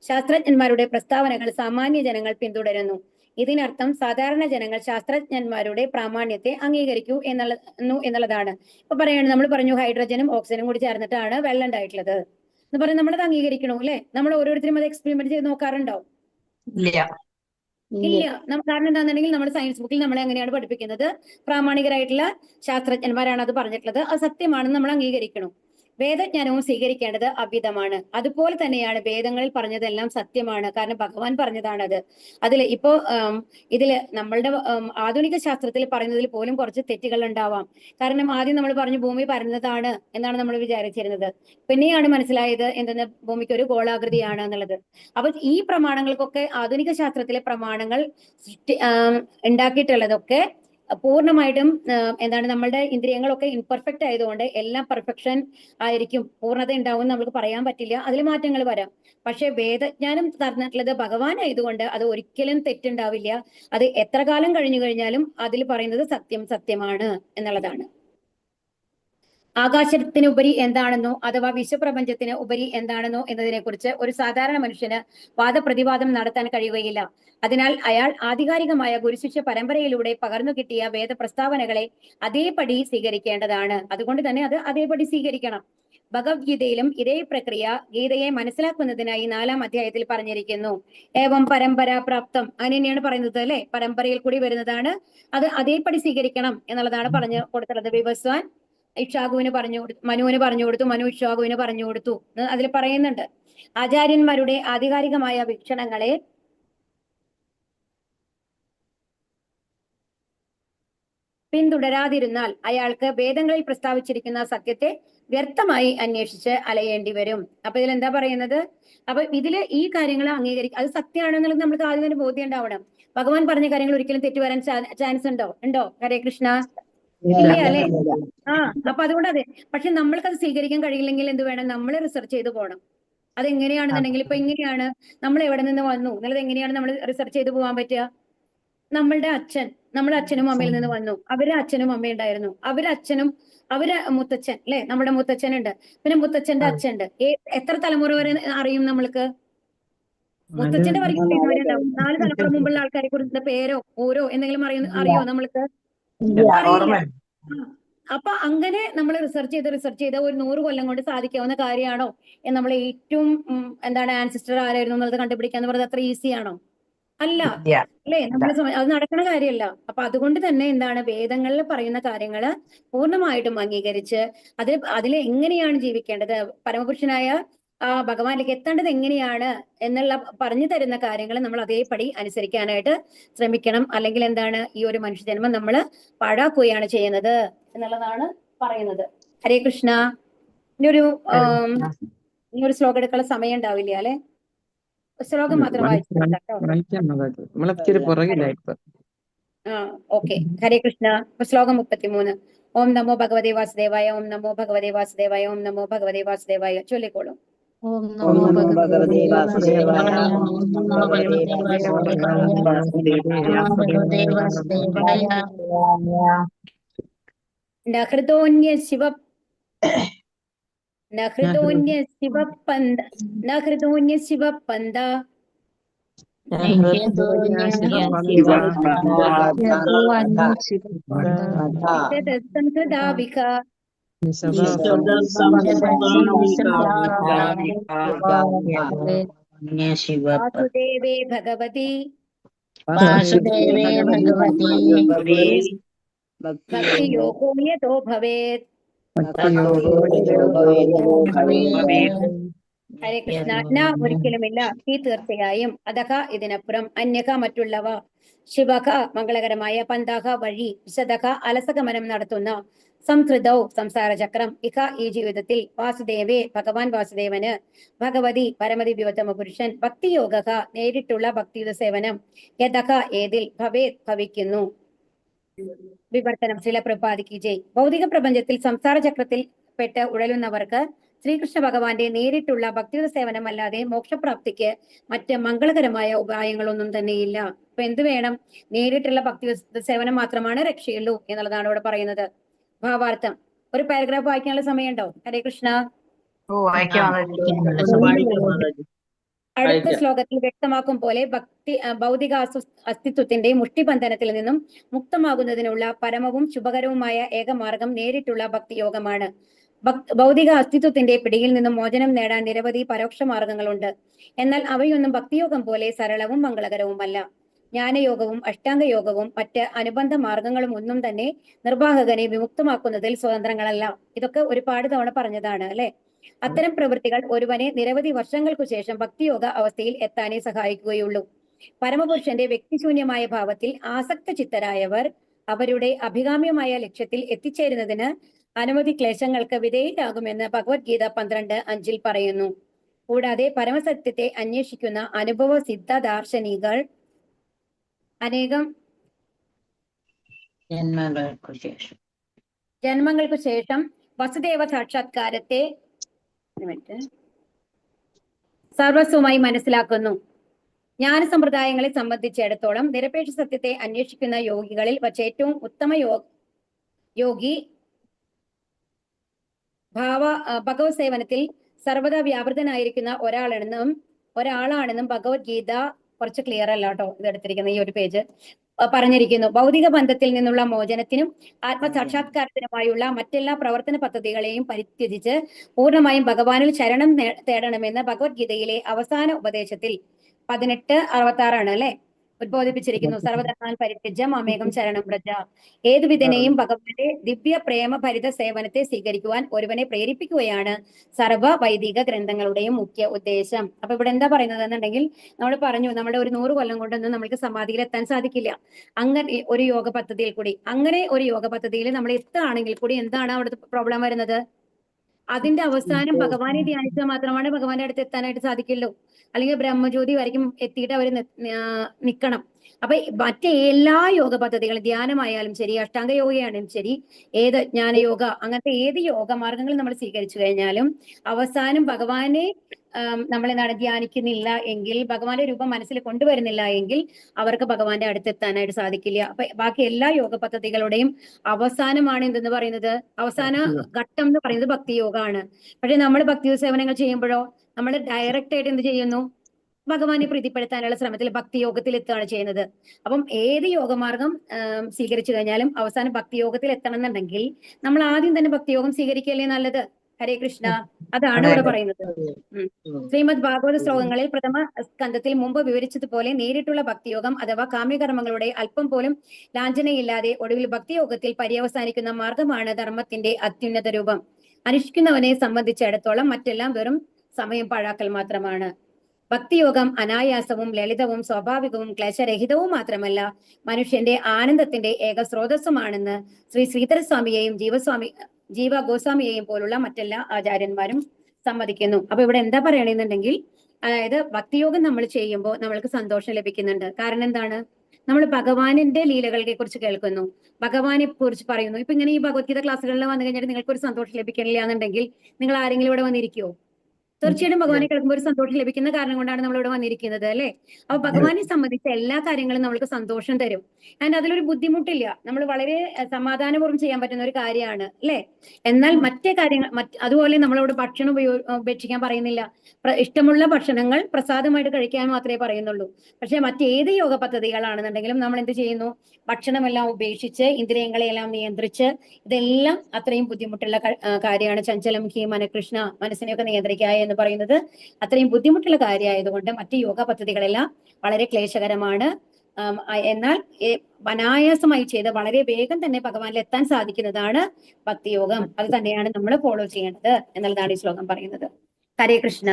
ശാസ്ത്രജ്ഞന്മാരുടെ പ്രസ്താവനകൾ സാമാന്യ ജനങ്ങൾ പിന്തുടരുന്നു. ഇതിനർത്ഥം സാധാരണ ജനങ്ങൾ ശാസ്ത്രജ്ഞന്മാരുടെ പ്രാമാണ്യത്തെ അംഗീകരിക്കൂ എന്നുള്ളതാണ്. ഇപ്പൊ പറയാണ്, നമ്മൾ പറഞ്ഞു ഹൈഡ്രജനും ഓക്സിജനും കൂടി ചേർന്നിട്ടാണ് വെള്ളം ഉണ്ടായിട്ടുള്ളത് എന്ന് പറഞ്ഞ് നമ്മളത് അംഗീകരിക്കണോ, അല്ലെ? നമ്മൾ ഓരോരുത്തരും അത് എക്സ്പെരിമെന്റ് ചെയ്ത് നോക്കാറുണ്ടോ? ഇല്ല. കാരണം എന്താണെന്നുണ്ടെങ്കിൽ നമ്മുടെ സയൻസ് ബുക്കിൽ നമ്മളെ എങ്ങനെയാണ് പഠിപ്പിക്കുന്നത്? പ്രാമാണികരായിട്ടുള്ള ശാസ്ത്രജ്ഞന്മാരാണ് അത് പറഞ്ഞിട്ടുള്ളത്, അത് സത്യമാണെന്ന് നമ്മൾ അംഗീകരിക്കണം. വേദജ്ഞാനവും സ്വീകരിക്കേണ്ടത് അഭ്യുതമാണ്. അതുപോലെ തന്നെയാണ് വേദങ്ങളിൽ പറഞ്ഞതെല്ലാം സത്യമാണ്. കാരണം ഭഗവാൻ പറഞ്ഞതാണത്. ഇപ്പോ ഇതില് നമ്മളുടെ ആധുനിക ശാസ്ത്രത്തിൽ പറയുന്നതിൽ പോലും കുറച്ച് തെറ്റുകൾ ഉണ്ടാവാം. കാരണം ആദ്യം നമ്മൾ പറഞ്ഞു ഭൂമി പരന്നതാണ് എന്നാണ് നമ്മൾ വിചാരിച്ചിരുന്നത്. പിന്നെയാണ് മനസ്സിലായത് എന്തെന്ന്, ഭൂമിക്ക് ഒരു ഗോളാകൃതിയാണ് എന്നുള്ളത്. അപ്പൊ ഈ പ്രമാണങ്ങൾക്കൊക്കെ ആധുനിക ശാസ്ത്രത്തിലെ പ്രമാണങ്ങൾ ഉണ്ടാക്കിയിട്ടുള്ളതൊക്കെ പൂർണ്ണമായിട്ടും എന്താണ്, നമ്മളുടെ ഇന്ദ്രിയങ്ങളൊക്കെ ഇംപെർഫെക്റ്റ് ആയതുകൊണ്ട് എല്ലാം പെർഫെക്ഷൻ ആയിരിക്കും, പൂർണ്ണത ഉണ്ടാവും നമുക്ക് പറയാൻ പറ്റില്ല. അതിൽ മാറ്റങ്ങൾ വരാം. പക്ഷെ വേദജ്ഞാനം തന്നിട്ടുള്ളത് ഭഗവാൻ ആയതുകൊണ്ട് അത് ഒരിക്കലും തെറ്റുണ്ടാവില്ല. അത് എത്ര കാലം കഴിഞ്ഞു കഴിഞ്ഞാലും അതിൽ പറയുന്നത് സത്യം സത്യമാണ് എന്നുള്ളതാണ്. ആകാശത്തിനുപരി എന്താണെന്നോ അഥവാ വിശ്വപ്രപഞ്ചത്തിന് ഉപരി എന്താണെന്നോ എന്നതിനെ കുറിച്ച് ഒരു സാധാരണ മനുഷ്യന് വാദപ്രതിവാദം നടത്താൻ കഴിയുകയില്ല. അതിനാൽ അയാൾ ആധികാരികമായ ഗുരുശിഷ്യ പരമ്പരയിലൂടെ പകർന്നു കിട്ടിയ വേദപ്രസ്താവനകളെ അതേപടി സ്വീകരിക്കേണ്ടതാണ്. അതുകൊണ്ട് തന്നെ അത് അതേപടി സ്വീകരിക്കണം. ഭഗവത്ഗീതയിലും ഇതേ പ്രക്രിയ ഗീതയെ മനസ്സിലാക്കുന്നതിനായി 4-ാം അധ്യായത്തിൽ പറഞ്ഞിരിക്കുന്നു. ഏവം പരമ്പര പ്രാപ്തം, അങ്ങനെ തന്നെയാണ് പറയുന്നത് അല്ലെ. പരമ്പരയിൽ കൂടി വരുന്നതാണ്, അത് അതേപടി സ്വീകരിക്കണം എന്നുള്ളതാണ് പറഞ്ഞു കൊടുത്തുള്ളത്. വിവസ്വാൻ ഇക്ഷാകുവിന് പറഞ്ഞു കൊടുത്തു, മനുവിന് പറഞ്ഞു കൊടുത്തു, മനു ഇക്ഷാകുവിന് പറഞ്ഞു കൊടുത്തു. അതിൽ പറയുന്നുണ്ട്, ആചാര്യന്മാരുടെ ആധികാരികമായ വീക്ഷണങ്ങളെ പിന്തുടരാതിരുന്നാൽ അയാൾക്ക് വേദങ്ങളിൽ പ്രസ്താവിച്ചിരിക്കുന്ന സത്യത്തെ വ്യർത്ഥമായി അന്വേഷിച്ച് അലയേണ്ടി വരും. അപ്പൊ ഇതിൽ എന്താ പറയുന്നത്? അപ്പൊ ഇതില് ഈ കാര്യങ്ങൾ അംഗീകരിക്കുക, അത് സത്യമാണെന്നുള്ളത് നമുക്ക് ആദ്യം തന്നെ ബോധ്യം ഉണ്ടാവണം. ഭഗവാൻ പറഞ്ഞ കാര്യങ്ങൾ ഒരിക്കലും തെറ്റുവരാൻ ചാൻസ് ഉണ്ടോ? ഹരേ കൃഷ്ണ, ഇല്ല അല്ലെ? അപ്പൊ അതുകൊണ്ട് അതെ. പക്ഷെ നമ്മൾക്കത് സ്വീകരിക്കാൻ കഴിയില്ലെങ്കിൽ എന്ത് വേണം? നമ്മൾ റിസർച്ച് ചെയ്ത് പോകണം. അതെങ്ങനെയാണെന്നുണ്ടെങ്കിൽ ഇപ്പൊ ഇങ്ങനെയാണ്, നമ്മൾ എവിടെ നിന്ന് വന്നു എന്നുള്ളത് എങ്ങനെയാണ് നമ്മൾ റിസർച്ച് ചെയ്ത് പോകാൻ പറ്റുക? നമ്മളുടെ അച്ഛനും അമ്മയിൽ നിന്ന് വന്നു, അവര് അച്ഛനും അമ്മയും ഉണ്ടായിരുന്നു, അവര് മുത്തച്ഛൻ അല്ലെ, നമ്മുടെ മുത്തച്ഛനുണ്ട്, പിന്നെ മുത്തച്ഛന്റെ അച്ഛനുണ്ട്. എത്ര തലമുറ വരെ അറിയും നമ്മൾക്ക്? മുത്തച്ഛന്റെ വரைக்கும் അറിയുന്നവരുണ്ടാവും. 4 തലമുറ മുമ്പുള്ള ആൾക്കാരെ കുറിച്ച് പേരോ ഊരോ എന്തെങ്കിലും അറിയോ നമ്മൾക്ക്? അറിയില്ല. അപ്പൊ അങ്ങനെ നമ്മൾ റിസർച്ച് ചെയ്ത് ഒരു 100 കൊല്ലം കൊണ്ട് സാധിക്കാവുന്ന കാര്യമാണോ എന്ന് നമ്മൾ ഏറ്റവും ആൻസിസ്റ്റർ ആരായിരുന്നു എന്നുള്ളത് കണ്ടുപിടിക്കാന്ന് പറയുന്നത് അത്ര ഈസി ആണോ? അല്ല അല്ലെ? അത് നടക്കണ കാര്യമല്ല. അപ്പൊ അതുകൊണ്ട് തന്നെ വേദങ്ങളിൽ പറയുന്ന കാര്യങ്ങള് പൂർണ്ണമായിട്ടും അംഗീകരിച്ച് അതിൽ എങ്ങനെയാണ് ജീവിക്കേണ്ടത്, പരമപുരുഷനായ ഭഗവാനിലേക്ക് എത്തേണ്ടത് എങ്ങനെയാണ് എന്നുള്ള പറഞ്ഞു തരുന്ന കാര്യങ്ങൾ നമ്മൾ അതേപടി അനുസരിക്കാനായിട്ട് ശ്രമിക്കണം. അല്ലെങ്കിൽ ഈ ഒരു മനുഷ്യജന്മം നമ്മൾ പാഴാക്കുകയാണ് ചെയ്യുന്നത് എന്നുള്ളതാണ് പറയുന്നത്. ഹരേ കൃഷ്ണ. ഇനിയൊരു ശ്ലോകം എടുക്കാനുള്ള സമയം ഉണ്ടാവില്ല അല്ലെ? ശ്ലോകം മാത്രം ഓക്കെ. ഹരേ കൃഷ്ണ. ശ്ലോകം 33. ഓം നമോ ഭഗവതേ വാസുദേവായ, ഓം നമോ ഭഗവതേ വാസുദേവായ, ഓം നമോ ഭഗവതേ വാസുദേവായ. ചൊല്ലിക്കോളൂ. ഓം നമോ ഭഗവതേ വാസുദേവായ, ഓം നമോ ഭഗവതേ വാസുദേവായ. നഹൃതോന്യ ശിവപന്ത വാസുദേവേ ഭഗവതി ഭക്തിയോഗോ യതോ ഭവേത്. ഹരേ കൃഷ്ണ. ഒരിക്കലുമില്ല, ഈ തീർച്ചയായും, അധക ഇതിനപ്പുറം, അന്യക മറ്റുള്ളവ, ശിവക മംഗളകരമായ, പന്താക വഴി, വിശദക അലസഗമനം നടത്തുന്ന, സംസ്കൃതൗ സംസാരചക്രം, ഇക ഈ ജീവിതത്തിൽ, വാസുദേവേ ഭഗവാൻ വാസുദേവന്, ഭഗവതി പരമദിവ്യോത്തമ പുരുഷൻ, ഭക്തിയോഗ നേരിട്ടുള്ള ഭക്തിയുടെ സേവനം, യഥക ഏതിൽ, ഭവേത് ഭവിക്കുന്നു. വിവർത്തനം. ശ്രീല പ്രഭുപാദിക്ക് ജയ്. ഭൗതിക പ്രപഞ്ചത്തിൽ സംസാര ചക്രത്തിൽ പെട്ട് ഉഴലുന്നവർക്ക് ശ്രീകൃഷ്ണ ഭഗവാന്റെ നേരിട്ടുള്ള ഭക്തിയുടെ സേവനം അല്ലാതെ മോക്ഷപ്രാപ്തിക്ക് മറ്റ് മംഗളകരമായ ഉപായങ്ങളൊന്നും തന്നെയില്ല. അപ്പൊ എന്ത് വേണം? നേരിട്ടുള്ള ഭക്തി സേവനം മാത്രമാണ് രക്ഷയുള്ളൂ എന്നുള്ളതാണ് ഇവിടെ പറയുന്നത്. ഭാവാർത്ഥം. ഒരു പാരഗ്രാഫ് വായിക്കാനുള്ള സമയമുണ്ടോ? ഹരേ കൃഷ്ണ. അടുത്ത ശ്ലോകത്തിൽ വ്യക്തമാക്കും പോലെ ഭൗതിക അസ്തിത്വത്തിന്റെ മുഷ്ടിബന്ധനത്തിൽ നിന്നും മുക്തമാകുന്നതിനുള്ള പരമവും ശുഭകരവുമായ ഏകമാർഗം നേരിട്ടുള്ള ഭക്തിയോഗമാണ്. ഭൗതിക അസ്തിത്വത്തിന്റെ പിടിയിൽ നിന്നും മോചനം നേടാൻ നിരവധി പരോക്ഷ മാർഗങ്ങളുണ്ട്. എന്നാൽ അവയൊന്നും ഭക്തിയോഗം പോലെ സരളവും മംഗളകരവുമല്ല. ജ്ഞാനയോഗവും അഷ്ടാംഗയോഗവും മറ്റ് അനുബന്ധ മാർഗങ്ങളും ഒന്നും തന്നെ നിർവാഹകനെ വിമുക്തമാക്കുന്നതിൽ സ്വതന്ത്രങ്ങളല്ല. ഇതൊക്കെ ഒരുപാട് തവണ പറഞ്ഞതാണ് അല്ലെ? അത്തരം പ്രവൃത്തികൾ ഒരുവനെ നിരവധി വർഷങ്ങൾക്കു ശേഷം ഭക്തിയോഗ അവസ്ഥയിൽ എത്താനേ സഹായിക്കുകയുള്ളൂ. പരമപുരുഷന്റെ വ്യക്തിശൂന്യമായ ഭാവത്തിൽ ആസക്ത ചിത്തരായവർ അവരുടെ അഭികാമ്യമായ ലക്ഷ്യത്തിൽ എത്തിച്ചേരുന്നതിന് അനവധി ക്ലേശങ്ങൾക്ക് വിധേയരാകുമെന്ന് ഭഗവത്ഗീത 12:5 പറയുന്നു. കൂടാതെ പരമസത്യത്തെ അന്വേഷിക്കുന്ന അനുഭവ സിദ്ധ ദാർശനികൾ അനേകം ജന്മങ്ങൾക്കു ശേഷം വസുദേവ സാക്ഷാത്കാരത്തെ സർവസ്വമായി മനസ്സിലാക്കുന്നു. ജ്ഞാനസമ്പ്രദായങ്ങളെ സംബന്ധിച്ചിടത്തോളം നിരപേക്ഷ സത്യത്തെ അന്വേഷിക്കുന്ന യോഗികളിൽ വച്ച് ഏറ്റവും ഉത്തമ യോഗി ഭഗവത് സേവനത്തിൽ സർവ്വതാ വ്യാപൃതനായിരിക്കുന്ന ഒരാളാണെന്നും ഭഗവത്ഗീത കുറച്ച് ക്ലിയർ അല്ല കേട്ടോ ഇത് എടുത്തിരിക്കുന്ന ഈ ഒരു പേജ് പറഞ്ഞിരിക്കുന്നു. ഭൗതിക ബന്ധത്തിൽ നിന്നുള്ള മോചനത്തിനും ആത്മസാക്ഷാത്കാരത്തിനുമായുള്ള മറ്റെല്ലാ പ്രവർത്തന പദ്ധതികളെയും പരിത്യജിച്ച് പൂർണ്ണമായും ഭഗവാനിൽ ശരണം തേടണമെന്ന് ഭഗവത്ഗീതയിലെ അവസാന ഉപദേശത്തിൽ 18:66 അല്ലെ ഉദ്ബോധിപ്പിച്ചിരിക്കുന്നു. സർവധർമാൻ പരിത്യജ്യ മാമേകം ശരണം വ്രജ. ഏതു വിധനെയും ഭഗവാന്റെ ദിവ്യ പ്രേമഭരിത സേവനത്തെ സ്വീകരിക്കുവാൻ ഒരുവനെ പ്രേരിപ്പിക്കുകയാണ് സർവ്വ വൈദിക ഗ്രന്ഥങ്ങളുടെയും മുഖ്യ ഉദ്ദേശം. അപ്പൊ ഇവിടെ എന്താ പറയുന്നത് എന്നുണ്ടെങ്കിൽ നമ്മൾ പറഞ്ഞു നമ്മുടെ ഒരു 100 കൊല്ലം കൊണ്ടൊന്നും നമ്മൾക്ക് സമാധിയിൽ എത്താൻ സാധിക്കില്ല. അങ്ങനെ ഒരു യോഗ പദ്ധതിയിൽ കൂടി അങ്ങനെ ഒരു യോഗ പദ്ധതിയിൽ നമ്മൾ എത്തുകയാണെങ്കിൽ കൂടി എന്താണ് അവിടുത്തെ പ്രോബ്ലം വരുന്നത്? അതിന്റെ അവസാനം ഭഗവാനെ ധ്യാനിച്ചാൽ മാത്രമാണ് ഭഗവാന്റെ അടുത്ത് എത്താനായിട്ട് സാധിക്കുള്ളൂ. അല്ലെങ്കിൽ ബ്രഹ്മജ്യോതി വരയ്ക്കും എത്തിയിട്ട് അവർ നിൽക്കണം. അപ്പൊ മറ്റേ എല്ലാ യോഗ പദ്ധതികളും ധ്യാനമായാലും ശരി, അഷ്ടാംഗ യോഗയാണെങ്കിലും ശരി, ഏത് ജ്ഞാനയോഗ അങ്ങനത്തെ ഏത് യോഗ മാർഗങ്ങൾ നമ്മൾ സ്വീകരിച്ചു കഴിഞ്ഞാലും അവസാനം ഭഗവാനെ നമ്മൾ എന്താണ് ധ്യാനിക്കുന്നില്ല എങ്കിൽ, ഭഗവാന്റെ രൂപം മനസ്സിൽ കൊണ്ടുവരുന്നില്ല എങ്കിൽ അവർക്ക് ഭഗവാന്റെ അടുത്ത് എത്താനായിട്ട് സാധിക്കില്ല. അപ്പൊ ബാക്കി എല്ലാ യോഗ പദ്ധതികളുടെയും അവസാനമാണ് എന്തെന്ന് പറയുന്നത്, അവസാന ഘട്ടം എന്ന് പറയുന്നത് ഭക്തിയോഗമാണ്. പക്ഷെ നമ്മൾ ഭക്തി സേവനങ്ങൾ ചെയ്യുമ്പോഴോ നമ്മൾ ഡയറക്റ്റ് ആയിട്ട് എന്ത് ചെയ്യുന്നു? ഭഗവാനെ പ്രീതിപ്പെടുത്താനുള്ള ശ്രമത്തിൽ ഭക്തിയോഗത്തിൽ എത്തുകയാണ് ചെയ്യുന്നത്. അപ്പം ഏത് യോഗമാർഗം സ്വീകരിച്ചു കഴിഞ്ഞാലും അവസാനം ഭക്തിയോഗത്തിൽ എത്തണം എന്നുണ്ടെങ്കിൽ നമ്മൾ ആദ്യം തന്നെ ഭക്തിയോഗം സ്വീകരിക്കുകയല്ലേ നല്ലത്. ഹരേ കൃഷ്ണ. അതാണ് ഇവിടെ പറയുന്നത്. ശ്രീമദ് ഭാഗവത ശ്ലോകങ്ങളിൽ പ്രഥമ സ്കന്ധത്തിൽ മുമ്പ് വിവരിച്ചതുപോലെ നേരിട്ടുള്ള ഭക്തിയോഗം അഥവാ കാമ്യകർമ്മങ്ങളുടെ അല്പം പോലും ലാഞ്ചനയില്ലാതെ ഒടുവിൽ ഭക്തിയോഗത്തിൽ പര്യവസാനിക്കുന്ന മാർഗമാണ് ധർമ്മത്തിന്റെ അത്യുന്നത രൂപം. അനുഷ്ഠിക്കുന്നവനെ സംബന്ധിച്ചിടത്തോളം മറ്റെല്ലാം വെറും സമയം പാഴാക്കൽ മാത്രമാണ്. ഭക്തിയോഗം അനായാസവും ലളിതവും സ്വാഭാവികവും ക്ലേശരഹിതവും മാത്രമല്ല, മനുഷ്യന്റെ ആനന്ദത്തിന്റെ ഏക സ്രോതസ്സുമാണെന്ന് ശ്രീ ശ്രീധരസ്വാമിയെയും ജീവ ഗോസ്വാമിയെയും പോലുള്ള മറ്റെല്ലാ ആചാര്യന്മാരും സമ്മതിക്കുന്നു. അപ്പൊ ഇവിടെ എന്താ പറയണെന്നുണ്ടെങ്കിൽ, അതായത് ഭക്തിയോഗം നമ്മൾ ചെയ്യുമ്പോൾ നമ്മൾക്ക് സന്തോഷം ലഭിക്കുന്നുണ്ട്. കാരണം എന്താണ്? നമ്മൾ ഭഗവാനിന്റെ ലീലകളെ കുറിച്ച് കേൾക്കുന്നു, ഭഗവാനെ കുറിച്ച് പറയുന്നു. ഇപ്പൊ ഇങ്ങനെ ഈ ഭഗവത്ഗീത ക്ലാസ്സുകളിൽ വന്നു കഴിഞ്ഞാൽ നിങ്ങൾക്ക് ഒരു സന്തോഷം ലഭിക്കണില്ല എന്നുണ്ടെങ്കിൽ നിങ്ങൾ ആരെങ്കിലും ഇവിടെ വന്നിരിക്കുവോ? തീർച്ചയായിട്ടും ഭഗവാനെ കേൾക്കുമ്പോൾ ഒരു സന്തോഷം ലഭിക്കുന്ന കാരണം കൊണ്ടാണ് നമ്മൾ ഇവിടെ വന്നിരിക്കുന്നത്, അല്ലെ? അപ്പൊ ഭഗവാനെ സംബന്ധിച്ച എല്ലാ കാര്യങ്ങളും നമ്മൾക്ക് സന്തോഷം തരും. ആൻഡ് അതിലൊരു ബുദ്ധിമുട്ടില്ല. നമ്മൾ വളരെ സമാധാനപൂർവ്വം ചെയ്യാൻ പറ്റുന്ന ഒരു കാര്യമാണ്, അല്ലെ? എന്നാൽ മറ്റേ കാര്യങ്ങൾ അതുപോലെ നമ്മളോട് ഭക്ഷണം ഉപേക്ഷിക്കാൻ പറയുന്നില്ല. ഇഷ്ടമുള്ള ഭക്ഷണങ്ങൾ പ്രസാദമായിട്ട് കഴിക്കാൻ മാത്രമേ പറയുന്നുള്ളൂ. പക്ഷെ മറ്റേത് യോഗ പദ്ധതികളാണെന്നുണ്ടെങ്കിലും നമ്മൾ എന്ത് ചെയ്യുന്നു? ഭക്ഷണമെല്ലാം ഉപേക്ഷിച്ച് ഇന്ദ്രിയങ്ങളെല്ലാം നിയന്ത്രിച്ച്, ഇതെല്ലാം അത്രയും ബുദ്ധിമുട്ടുള്ള കാര്യമാണ്. ചഞ്ചലം ഹി മനകൃഷ്ണ, മനസ്സിനെയൊക്കെ നിയന്ത്രിക്കുക എന്ന് പറയുന്നത് അത്രയും ബുദ്ധിമുട്ടുള്ള കാര്യമായതുകൊണ്ട് മറ്റു യോഗ പദ്ധതികളെല്ലാം വളരെ ക്ലേശകരമാണ്. എന്നാൽ അനായാസമായി ചെയ്ത് വളരെ വേഗം തന്നെ ഭഗവാനിൽ എത്താൻ സാധിക്കുന്നതാണ് ഭക്തിയോഗം. അത് തന്നെയാണ് നമ്മൾ ഫോളോ ചെയ്യേണ്ടത് എന്നുള്ളതാണ് ഈ ശ്ലോകം പറയുന്നത്. ഹരേ കൃഷ്ണ.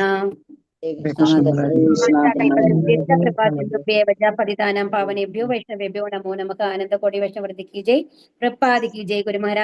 പതിതാനം പാവനേഭ്യോ വൈഷ്ണവേഭ്യോ നമോ നമഃ. ആനന്ദ കോടി വൈഷ്ണവൃത്തി കി ജയ്. പ്രഭുപാദ് കി ജയ്. ഗുരു മഹാരാജ്